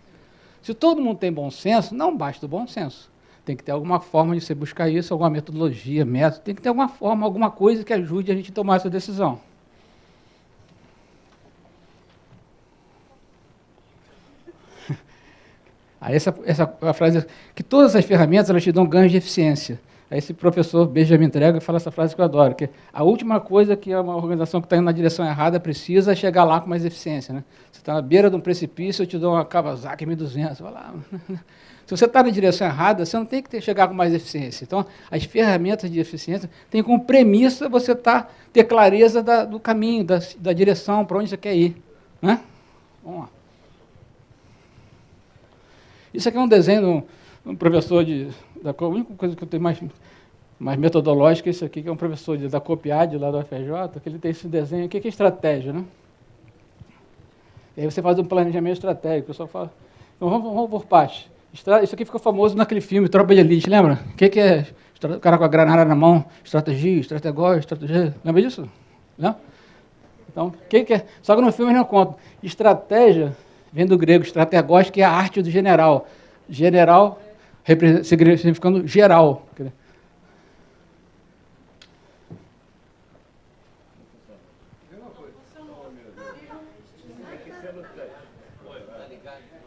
Se todo mundo tem bom senso, não basta o bom senso. Tem que ter alguma forma de você buscar isso, alguma metodologia, método, tem que ter alguma forma, alguma coisa que ajude a gente a tomar essa decisão. Aí a frase que todas as ferramentas elas te dão ganhos de eficiência. Aí esse professor Benjamin Traeger fala essa frase que eu adoro, que a última coisa que uma organização que está indo na direção errada precisa é chegar lá com mais eficiência. Né? Você está na beira de um precipício, eu te dou uma Kawasaki 1200. Vai lá. Se você está na direção errada, você não tem que chegar com mais eficiência. Então, as ferramentas de eficiência têm como premissa você ter clareza do caminho, da direção, para onde você quer ir. Né? Vamos lá. Isso aqui é um desenho de um professor a única coisa que eu tenho mais metodológica é isso aqui, que é um professor da Copiad, lá do UFRJ, que ele tem esse desenho aqui, que é estratégia, né? E aí você faz um planejamento estratégico, o pessoal fala, então vamos por partes. Isso aqui ficou famoso naquele filme, Tropa de Elite, lembra? O que é o cara com a granada na mão, estratégia, lembra disso? Não? Então, o que é? Só que no filme eles não contam. Estratégia vem do grego, estrategos, que é a arte do general. General significando geral.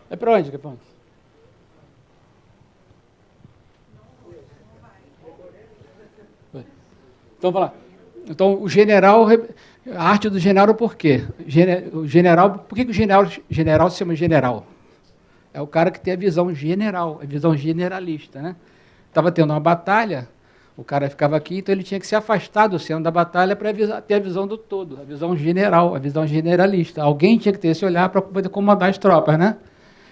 É para onde? Então, vamos lá. Então, o general, a arte do general, por quê? O general, por que o general se chama general? É o cara que tem a visão general, a visão generalista. Né? Estava tendo uma batalha, o cara ficava aqui, então ele tinha que se afastar do centro da batalha para ter a visão do todo, a visão general, a visão generalista. Alguém tinha que ter esse olhar para poder comandar as tropas. Né?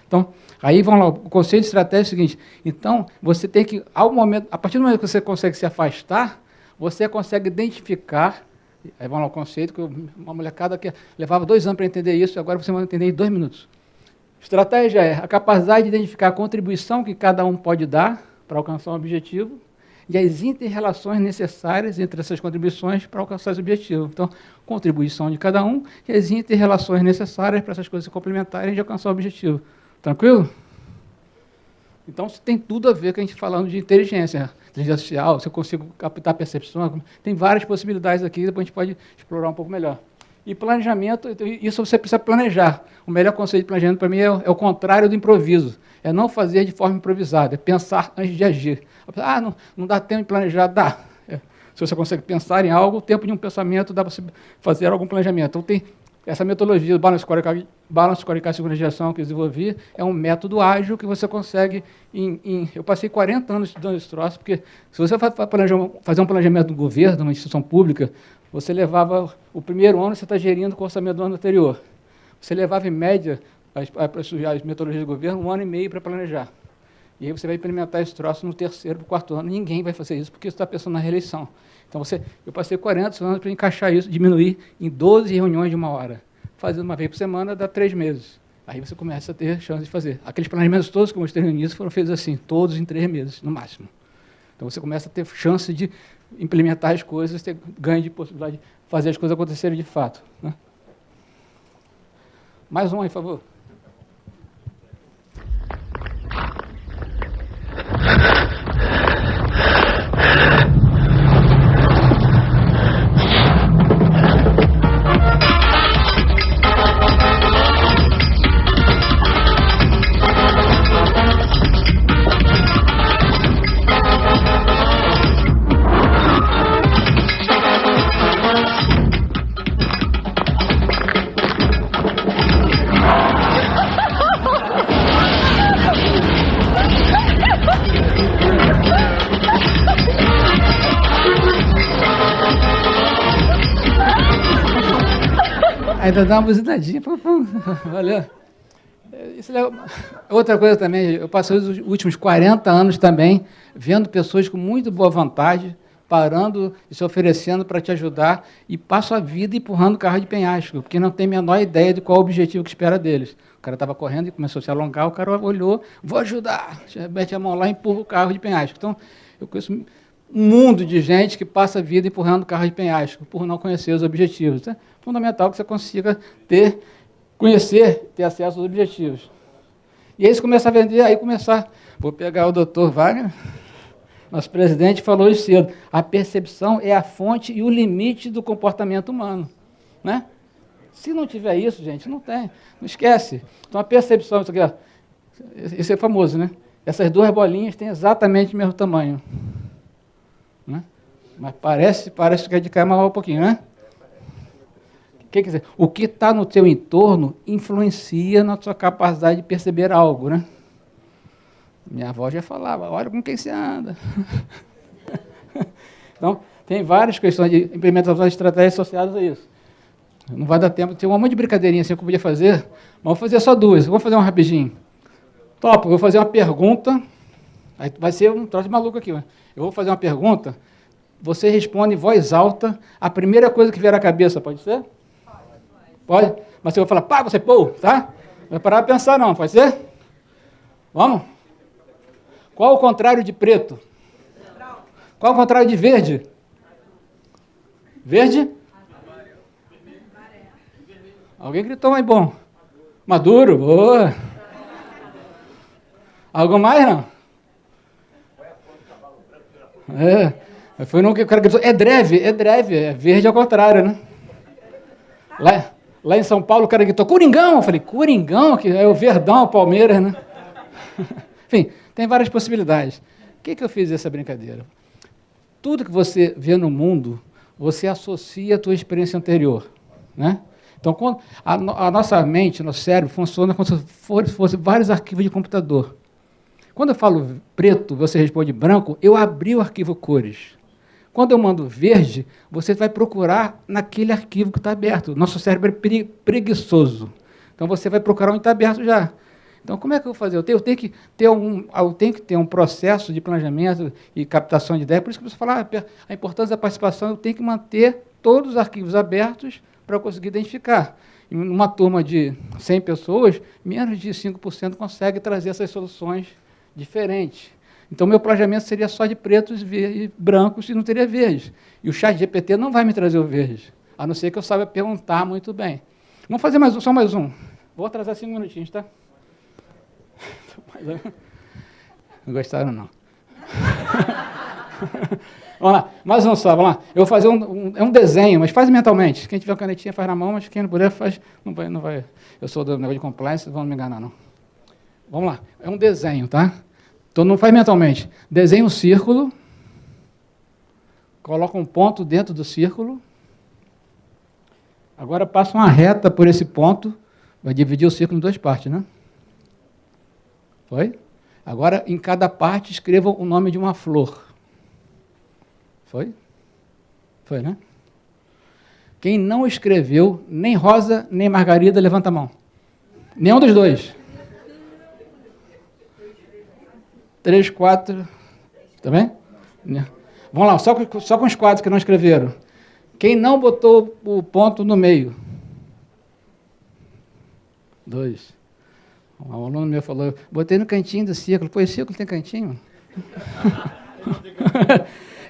Então, aí vamos lá, o conceito de estratégia é o seguinte, então você tem que, a partir do momento que você consegue se afastar, você consegue identificar, aí vamos lá o conceito, que uma molecada que levava 2 anos para entender isso, agora você vai entender em 2 minutos. Estratégia é a capacidade de identificar a contribuição que cada um pode dar para alcançar um objetivo e as inter-relações necessárias entre essas contribuições para alcançar esse objetivo. Então, contribuição de cada um e as inter-relações necessárias para essas coisas se complementarem de alcançar o objetivo. Tranquilo? Então, isso tem tudo a ver com a gente falando de inteligência artificial, se eu consigo captar percepção, tem várias possibilidades aqui, depois a gente pode explorar um pouco melhor. E planejamento, isso você precisa planejar. O melhor conceito de planejamento para mim é o contrário do improviso. É não fazer de forma improvisada, é pensar antes de agir. Não dá tempo de planejar, dá. Se você consegue pensar em algo, o tempo de um pensamento dá para você fazer algum planejamento. Então tem essa metodologia do Balance Scorecard Segunda Gestão que eu desenvolvi, é um método ágil que você consegue... Eu passei 40 anos estudando esse troço, porque se você fazer um planejamento do governo, de uma instituição pública, você levava, o primeiro ano você está gerindo com o orçamento do ano anterior. Você levava, em média, as metodologias do governo, 1 ano e meio para planejar. E aí você vai implementar esse troço no 3º para o 4º ano. Ninguém vai fazer isso, porque você está pensando na reeleição. Então, eu passei 40 anos para encaixar isso, diminuir em 12 reuniões de 1 hora. Fazendo uma vez por semana, dá 3 meses. Aí você começa a ter chance de fazer. Aqueles planejamentos todos que eu mostrei no início foram feitos assim, todos em 3 meses, no máximo. Então, você começa a ter chance de implementar as coisas, ter ganho de possibilidade de fazer as coisas acontecerem de fato. Né? Mais um aí, por favor. Ainda dá uma buzinadinha, valeu. Outra coisa também, eu passei os últimos 40 anos também vendo pessoas com muito boa vontade, parando e se oferecendo para te ajudar, e passo a vida empurrando carro de penhasco, porque não tem a menor ideia de qual o objetivo que espera deles. O cara estava correndo e começou a se alongar, o cara olhou, vou ajudar, mete a mão lá e empurra o carro de penhasco. Então, eu conheço um mundo de gente que passa a vida empurrando carro de penhasco, por não conhecer os objetivos. É fundamental que você consiga conhecer, ter acesso aos objetivos. E aí você começa a vender, vou pegar o doutor Wagner, nosso presidente falou isso cedo, a percepção é a fonte e o limite do comportamento humano, né? Se não tiver isso, gente, não tem, não esquece. Então a percepção, isso aqui, ó, isso é famoso, né? Essas duas bolinhas têm exatamente o mesmo tamanho, né? Mas parece que é de cair maior um pouquinho, né? Quer dizer, o que está no teu entorno influencia na sua capacidade de perceber algo, né? Minha avó já falava, olha com quem você anda. Então, tem várias questões de implementação de estratégias associadas a isso. Não vai dar tempo, tem um monte de brincadeirinha assim que eu podia fazer, mas vou fazer só duas, vou fazer um rapidinho. Topo, vou fazer uma pergunta, aí vai ser um troço maluco aqui, mas eu vou fazer uma pergunta, você responde em voz alta, a primeira coisa que vier à cabeça, pode ser? Pode? Mas eu vou falar, pá, você pô, tá? Não vai parar de pensar não, pode ser? Vamos? Qual o contrário de preto? Qual o contrário de verde? Verde? Alguém gritou mais bom. Maduro, boa. Algo mais, não? Foi no que o cara gritou. É dreve, é verde ao contrário, né? Lá em São Paulo o cara gritou, Coringão. Eu falei, Coringão? Que é o Verdão, o Palmeiras, né? Enfim, tem várias possibilidades. O que eu fiz essa brincadeira? Tudo que você vê no mundo, você associa à tua experiência anterior, né? Então, quando a nossa mente, nosso cérebro, funciona como se fosse vários arquivos de computador. Quando eu falo preto, você responde branco, eu abri o arquivo cores. Quando eu mando verde, você vai procurar naquele arquivo que está aberto. Nosso cérebro é preguiçoso. Então, você vai procurar onde está aberto já. Então, como é que eu vou fazer? Eu tenho que ter um processo de planejamento e captação de ideia. Por isso que você fala a importância da participação, eu tenho que manter todos os arquivos abertos para eu conseguir identificar. Em uma turma de 100 pessoas, menos de 5% consegue trazer essas soluções diferentes. Então, meu planejamento seria só de pretos e brancos e não teria verdes. E o ChatGPT não vai me trazer o verde, a não ser que eu saiba perguntar muito bem. Vamos fazer só mais um. Vou atrasar 5 minutinhos, tá? Não gostaram, não. Vamos lá, mais um só, vamos lá. Eu vou fazer um desenho, mas faz mentalmente. Quem tiver canetinha faz na mão, mas quem não puder faz... Não vai. Eu sou do negócio de compliance, vão me enganar, não. Vamos lá, é um desenho, tá? Então não faz mentalmente. Desenha um círculo, coloca um ponto dentro do círculo, agora passa uma reta por esse ponto, vai dividir o círculo em duas partes, né? Foi? Agora, em cada parte, escreva o nome de uma flor. Foi? Foi, né? Quem não escreveu nem Rosa, nem Margarida, levanta a mão. Nenhum dos dois. 3, 4... Tá bem? Vamos lá, só com os quadros que não escreveram. Quem não botou o ponto no meio? 2. Um aluno meu falou, botei no cantinho do círculo. Pô, esse círculo tem cantinho?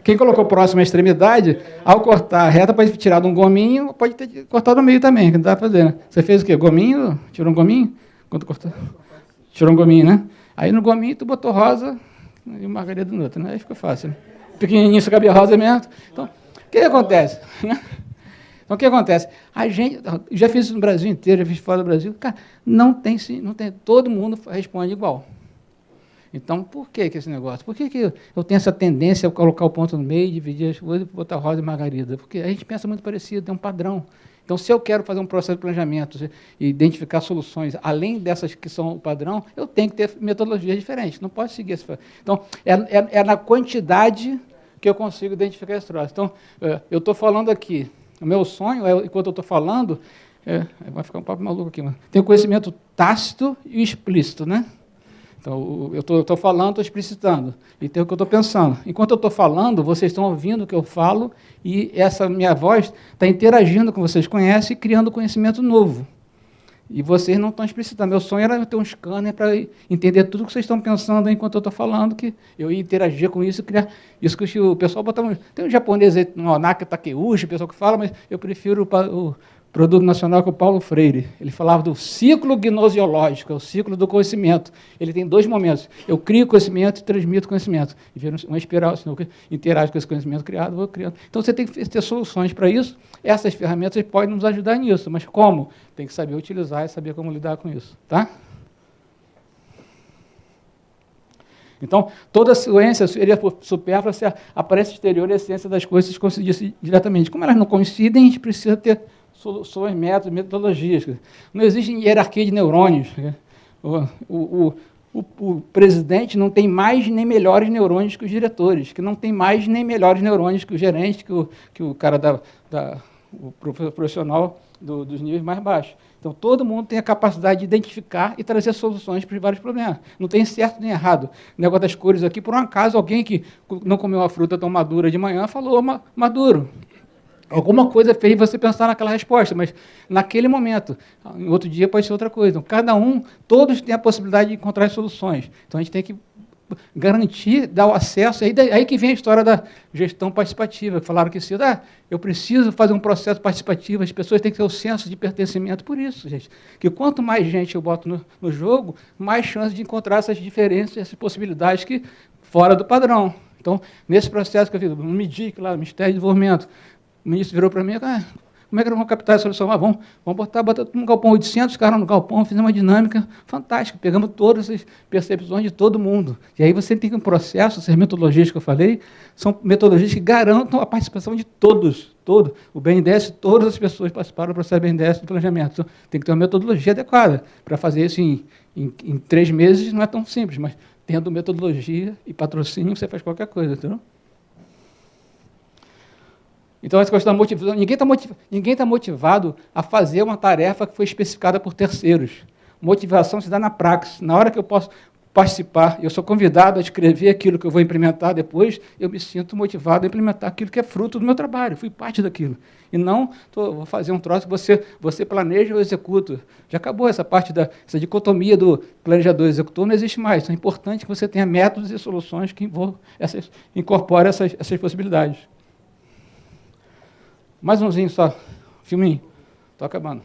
Quem colocou próximo à extremidade, ao cortar a reta, pode tirar de um gominho, pode ter cortado no meio também, que não dá para fazer, né? Você fez o quê? Gominho? Tirou um gominho? Quando cortou? Tirou um gominho, né? Aí no gominho tu botou rosa e margarida no outro, né? Aí ficou fácil. Né? Pequenininho, só cabia rosa mesmo. Então, o que acontece? Então, o que acontece? A gente, já fiz isso no Brasil inteiro, já fiz fora do Brasil, cara, não tem, todo mundo responde igual. Então, por que esse negócio? Por que eu tenho essa tendência a colocar o ponto no meio, dividir as coisas e botar rosa e margarida? Porque a gente pensa muito parecido, tem um padrão. Então, se eu quero fazer um processo de planejamento e identificar soluções, além dessas que são o padrão, eu tenho que ter metodologias diferentes, não posso seguir esse. Então, é na quantidade que eu consigo identificar esse troço. Então, eu estou falando aqui, o meu sonho, enquanto eu estou falando, Vai ficar um papo maluco aqui. Mas tem o conhecimento tácito e explícito, né? Então, eu estou falando, estou explicitando, e tem o que eu estou pensando. Enquanto eu estou falando, vocês estão ouvindo o que eu falo, e essa minha voz está interagindo com vocês, conhecem, e criando conhecimento novo. E vocês não estão explicitando. Meu sonho era ter um scanner para entender tudo que vocês estão pensando enquanto eu estou falando, que eu ia interagir com isso, criar isso que o pessoal botava. Tem um japonês aí, no Onaka Takeuchi, o pessoal que fala, mas eu prefiro o produto nacional, que é o Paulo Freire. Ele falava do ciclo gnosiológico, é o ciclo do conhecimento. Ele tem 2 momentos. Eu crio conhecimento e transmito conhecimento. E vira uma espiral, senão eu interajo com esse conhecimento criado, vou criando. Então, você tem que ter soluções para isso. Essas ferramentas podem nos ajudar nisso, mas como? Tem que saber utilizar e saber como lidar com isso. Tá? Então, toda a ciência seria supérflua se a aparência exterior e a ciência das coisas coincidissem diretamente. Como elas não coincidem, a gente precisa ter soluções, métodos, metodologias. Não existe hierarquia de neurônios. O presidente não tem mais nem melhores neurônios que os diretores, que não tem mais nem melhores neurônios que o gerente, que o cara o profissional dos níveis mais baixos. Então, todo mundo tem a capacidade de identificar e trazer soluções para os vários problemas. Não tem certo nem errado. O negócio das cores aqui, por um acaso, alguém que não comeu uma fruta tão madura de manhã falou maduro. Alguma coisa fez você pensar naquela resposta, mas naquele momento, em outro dia pode ser outra coisa. Então, todos têm a possibilidade de encontrar soluções. Então, a gente tem que garantir, dar o acesso. Aí que vem a história da gestão participativa. Falaram que eu preciso fazer um processo participativo, as pessoas têm que ter o senso de pertencimento. Por isso, gente, que quanto mais gente eu boto no jogo, mais chance de encontrar essas diferenças, essas possibilidades que fora do padrão. Então, nesse processo que eu fiz, no MIDIC, lá, no Ministério do Desenvolvimento, o ministro virou para mim, como é que nós vamos captar essa solução? Vamos botar tudo no galpão, 800 caras no galpão, fizemos uma dinâmica fantástica, pegamos todas as percepções de todo mundo. E aí você tem um processo, essas metodologias que eu falei, são metodologias que garantam a participação de todos. O BNDES, todas as pessoas participaram do processo BNDES do planejamento. Então, tem que ter uma metodologia adequada. Para fazer isso em 3 meses não é tão simples, mas tendo metodologia e patrocínio, você faz qualquer coisa, entendeu? Então, essa questão da motivação, ninguém está motivado a fazer uma tarefa que foi especificada por terceiros. Motivação se dá na praxis. Na hora que eu posso participar, eu sou convidado a escrever aquilo que eu vou implementar depois, eu me sinto motivado a implementar aquilo que é fruto do meu trabalho, fui parte daquilo. E não, vou fazer um troço que você planeja ou executa. Já acabou essa parte essa dicotomia do planejador e executor, não existe mais. Então, é importante que você tenha métodos e soluções que incorporem essas possibilidades. Mais umzinho só, filminho, estou acabando.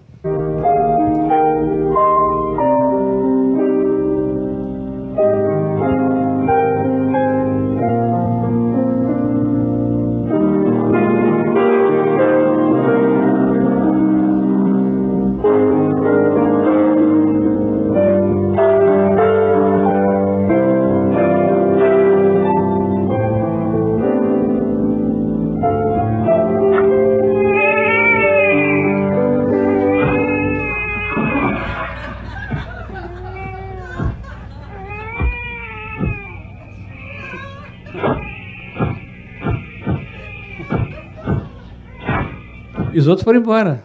E os outros foram embora.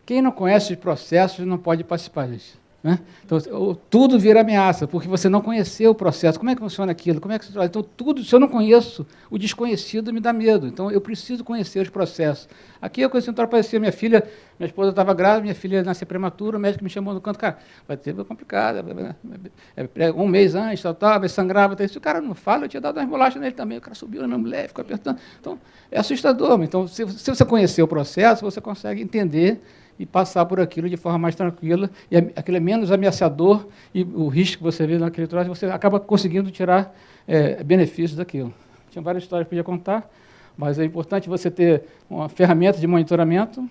Quem não conhece os processos não pode participar disso. Né? Então, tudo vira ameaça, porque você não conheceu o processo. Como é que funciona aquilo? Como é que se... Então, tudo, se eu não conheço, o desconhecido me dá medo. Então, eu preciso conhecer os processos. Aqui eu conheci um troço parecido, minha esposa estava grávida, minha filha nasceu prematura, o médico me chamou no canto, cara, vai ter complicado, um mês antes, vai sangrar, vai ter isso. O cara não fala, eu tinha dado umas bolachas nele também, o cara subiu na minha mulher, ficou apertando. Então, é assustador. Então, se você conhecer o processo, você consegue entender e passar por aquilo de forma mais tranquila, e aquilo é menos ameaçador, e o risco que você vê naquele troço, você acaba conseguindo tirar benefícios daquilo. Tinha várias histórias que eu podia contar, mas é importante você ter uma ferramenta de monitoramento.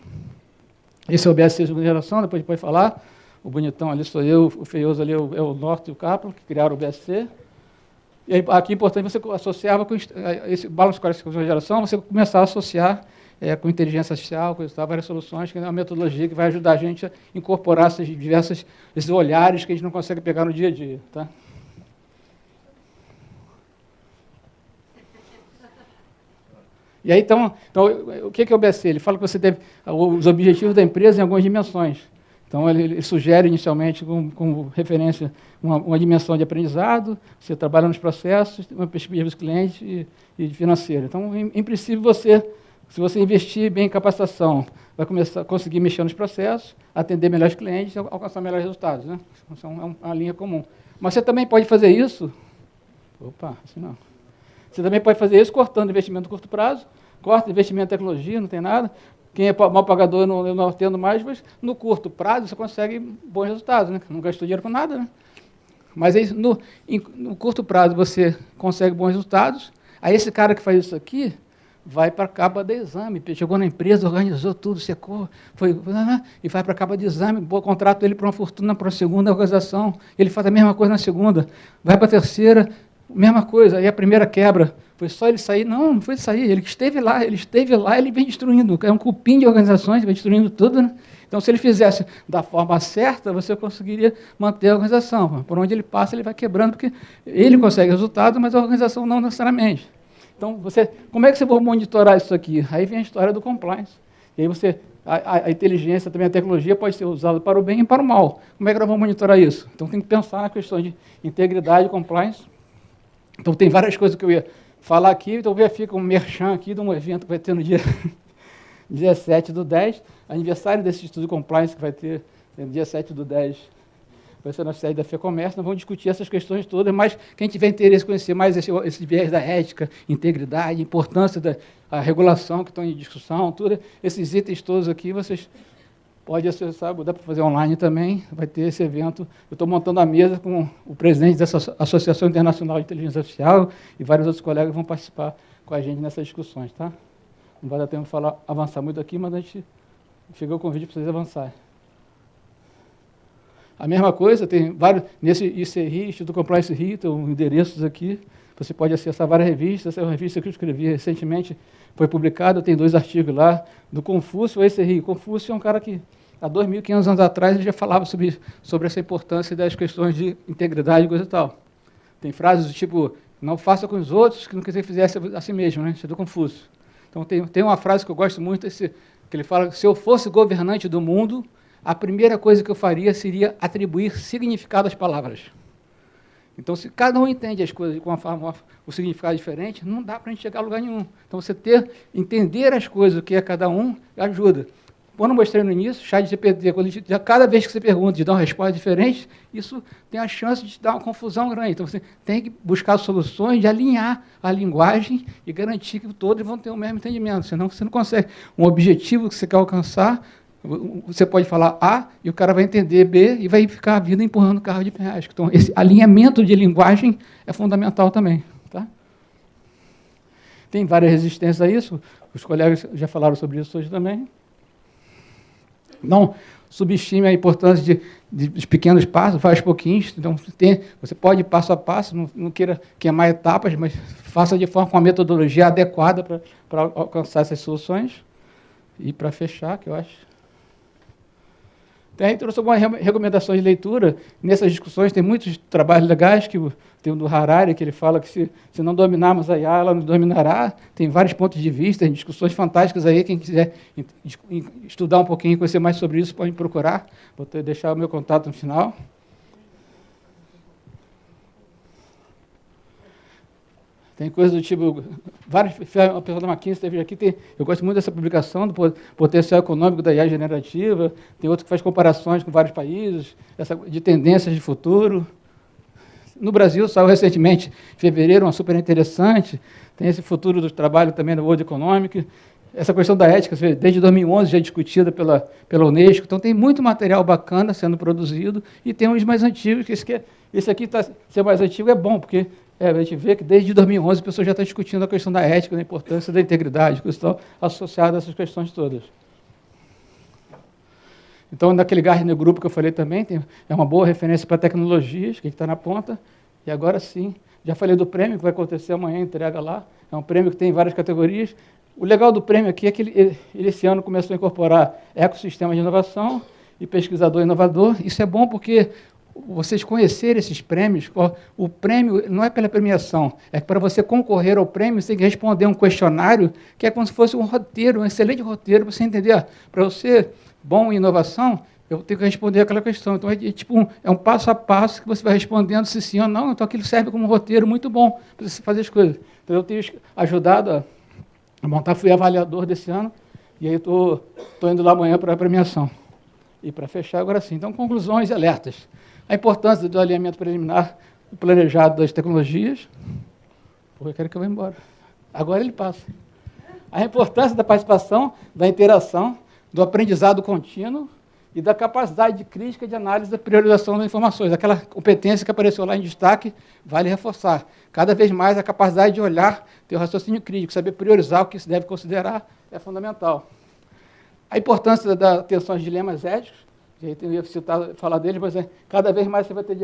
Esse é o BSC de segunda geração, depois pode falar. O bonitão ali sou eu, o feioso ali é o Norte e o Capra, que criaram o BSC. E aí, aqui é importante, você associava com esse Balance Score de segunda geração, você começar a associar com inteligência artificial, várias soluções, que é uma metodologia que vai ajudar a gente a incorporar esses olhares que a gente não consegue pegar no dia a dia. Tá? E aí, então, o que é o BSC? Ele fala que você deve os objetivos da empresa em algumas dimensões. Então, ele sugere inicialmente, como referência, uma dimensão de aprendizado, você trabalha nos processos, uma perspectiva dos clientes e financeira. Então, em princípio, se você investir bem em capacitação, vai começar a conseguir mexer nos processos, atender melhores clientes e alcançar melhores resultados, né? Então, é uma linha comum. Mas você também pode fazer isso... Opa, assim não. Você também pode fazer isso cortando investimento no curto prazo, corta investimento em tecnologia, não tem nada. Quem é mal pagador eu não atendo mais, mas no curto prazo você consegue bons resultados, né? Não gastou dinheiro com nada, né? Mas aí, no curto prazo você consegue bons resultados, aí esse cara que faz isso aqui vai para a capa de exame, chegou na empresa, organizou tudo, secou, e vai para a capa de exame, contrato ele para uma fortuna para a segunda organização, ele faz a mesma coisa na segunda, vai para a terceira, mesma coisa, aí a primeira quebra, foi só ele sair? Não foi sair, ele esteve lá, ele vem destruindo, é um cupim de organizações, vem destruindo tudo, né? Então, se ele fizesse da forma certa, você conseguiria manter a organização. Por onde ele passa, ele vai quebrando, porque ele consegue resultado, mas a organização não necessariamente. Então, como é que você vai monitorar isso aqui? Aí vem a história do compliance. E aí a inteligência, também a tecnologia, pode ser usada para o bem e para o mal. Como é que nós vamos monitorar isso? Então, tem que pensar na questão de integridade e compliance. Então, tem várias coisas que eu ia falar aqui, então fica um merchan aqui de um evento que vai ter no dia 17/10, aniversário desse estudo de compliance que vai ter no dia 7/10, vai ser na sede da FEComércio, nós vamos discutir essas questões todas, mas quem tiver interesse em conhecer mais esse viés da ética, integridade, importância da regulação que estão em discussão, tudo, esses itens todos aqui, vocês podem acessar, dá para fazer online também, vai ter esse evento. Eu estou montando a mesa com o presidente dessa Associação Internacional de Inteligência Artificial e vários outros colegas vão participar com a gente nessas discussões, tá? Não vai dar tempo de avançar muito aqui, mas a gente chegou o convite para vocês avançarem. A mesma coisa, tem vários, nesse ICRI, Instituto Compliance RI, estão endereços aqui, você pode acessar várias revistas, essa é uma revista que eu escrevi recentemente, foi publicada, tem 2 artigos lá, do Confúcio, o ICRI. Confúcio é um cara que, há 2.500 anos atrás, ele já falava sobre essa importância das questões de integridade e coisa e tal. Tem frases do tipo, não faça com os outros que não quiser fizesse a si mesmo, né? Isso é do Confúcio. Então, tem uma frase que eu gosto muito, que ele fala que se eu fosse governante do mundo, a primeira coisa que eu faria seria atribuir significado às palavras. Então, se cada um entende as coisas com o significado diferente, não dá para a gente chegar a lugar nenhum. Então, entender as coisas, o que é cada um, ajuda. Quando eu mostrei no início, ChatGPT, cada vez que você pergunta, de dar uma resposta diferente, isso tem a chance de dar uma confusão grande. Então, você tem que buscar soluções de alinhar a linguagem e garantir que todos vão ter o mesmo entendimento, senão você não consegue. Um objetivo que você quer alcançar, você pode falar A e o cara vai entender B e vai ficar a vida empurrando o carro de penhasco. Então, esse alinhamento de linguagem é fundamental também. Tá? Tem várias resistências a isso, os colegas já falaram sobre isso hoje também. Não subestime a importância de pequenos passos, faz pouquinhos. Então, você pode ir passo a passo, não queira queimar etapas, mas faça de forma com a metodologia adequada para alcançar essas soluções. E para fechar, que eu acho... Trouxe algumas recomendações de leitura. Nessas discussões tem muitos trabalhos legais, tem o do Harari, que ele fala que se não dominarmos a IA, ela nos dominará. Tem vários pontos de vista, tem discussões fantásticas aí. Quem quiser estudar um pouquinho, conhecer mais sobre isso, pode me procurar. Vou deixar o meu contato no final. Tem coisas do tipo, várias pessoas da McKinsey esteve aqui, eu gosto muito dessa publicação do potencial econômico da IA generativa, tem outro que faz comparações com vários países, de tendências de futuro. No Brasil, saiu recentemente, em fevereiro, uma super interessante, tem esse futuro do trabalho também da World Economic, essa questão da ética, desde 2011 já é discutida pela Unesco, então tem muito material bacana sendo produzido, e tem uns mais antigos, que esse aqui, ser mais antigo é bom, porque a gente vê que desde 2011 a pessoa já está discutindo a questão da ética, da importância da integridade, que estão associadas a essas questões todas. Então, naquele Gartner Group que eu falei também, é uma boa referência para tecnologias, que está na ponta. E agora sim, já falei do prêmio, que vai acontecer amanhã, entrega lá. É um prêmio que tem várias categorias. O legal do prêmio aqui é que ele esse ano começou a incorporar ecossistema de inovação e pesquisador inovador. Isso é bom porque vocês conhecerem esses prêmios. O prêmio não é pela premiação, é que para você concorrer ao prêmio, você tem que responder um questionário que é como se fosse um roteiro, um excelente roteiro, para você entender. Para eu ser bom em inovação, eu tenho que responder aquela questão. Então, é um passo a passo que você vai respondendo se sim ou não. Então, aquilo serve como um roteiro muito bom para você fazer as coisas. Então, eu tenho ajudado a montar, fui avaliador desse ano, e aí estou indo lá amanhã para a premiação. E para fechar, agora sim. Então, conclusões e alertas. A importância do alinhamento preliminar e planejado das tecnologias. Pô, eu quero que eu vá embora. Agora ele passa. A importância da participação, da interação, do aprendizado contínuo e da capacidade de crítica, de análise da priorização das informações. Aquela competência que apareceu lá em destaque, vale reforçar. Cada vez mais a capacidade de olhar, ter o raciocínio crítico, saber priorizar o que se deve considerar é fundamental. A importância da atenção aos dilemas éticos, eu ia falar deles, mas cada vez mais você vai ter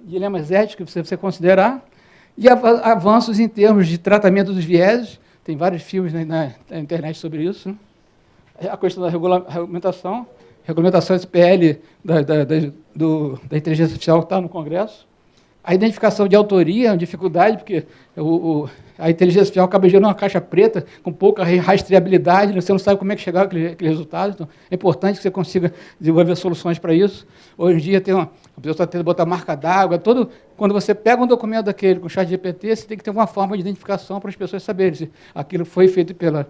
dilemas éticos que você precisa considerar, e avanços em termos de tratamento dos vieses, tem vários filmes na internet sobre isso, né? A questão da regulamentação SPL da inteligência artificial está no Congresso, a identificação de autoria é uma dificuldade, porque a inteligência artificial acaba gerando uma caixa preta com pouca rastreabilidade, você não sabe como é que chegar aquele resultado, então é importante que você consiga desenvolver soluções para isso. Hoje em dia, a pessoa está tendo que botar marca d'água, quando você pega um documento daquele com o ChatGPT, você tem que ter uma forma de identificação para as pessoas saberem se aquilo foi feito pela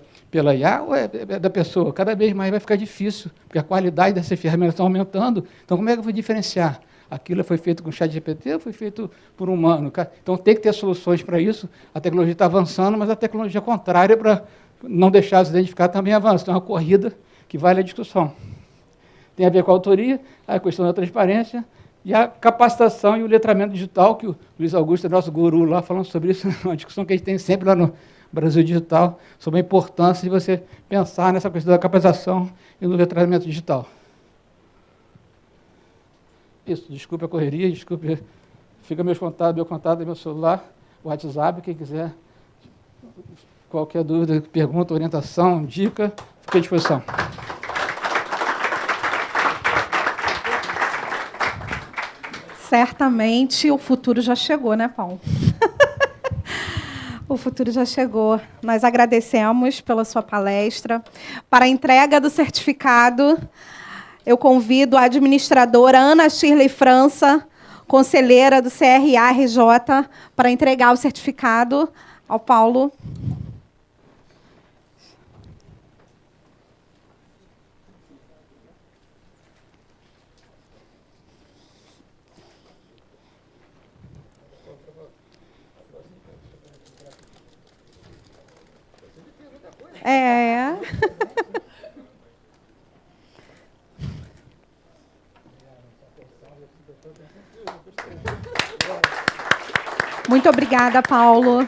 IA ou é da pessoa. Cada vez mais vai ficar difícil, porque a qualidade dessas ferramentas está aumentando, então como é que eu vou diferenciar? Aquilo foi feito com o ChatGPT ou foi feito por um humano? Então, tem que ter soluções para isso. A tecnologia está avançando, mas a tecnologia contrária para não deixar se identificar também avança. Então, é uma corrida que vale a discussão. Tem a ver com a autoria, a questão da transparência e a capacitação e o letramento digital, que o Luiz Augusto é nosso guru lá falando sobre isso, uma discussão que a gente tem sempre lá no Brasil Digital, sobre a importância de você pensar nessa questão da capacitação e do letramento digital. Isso, desculpe a correria, desculpe. Fica meu contato é meu celular, o WhatsApp, quem quiser, qualquer dúvida, pergunta, orientação, dica, fique à disposição. Certamente o futuro já chegou, né, Paulo? O futuro já chegou. Nós agradecemos pela sua palestra. Para a entrega do certificado, eu convido a administradora Ana Shirley França, conselheira do CRA-RJ, para entregar o certificado ao Paulo. Muito obrigada, Paulo.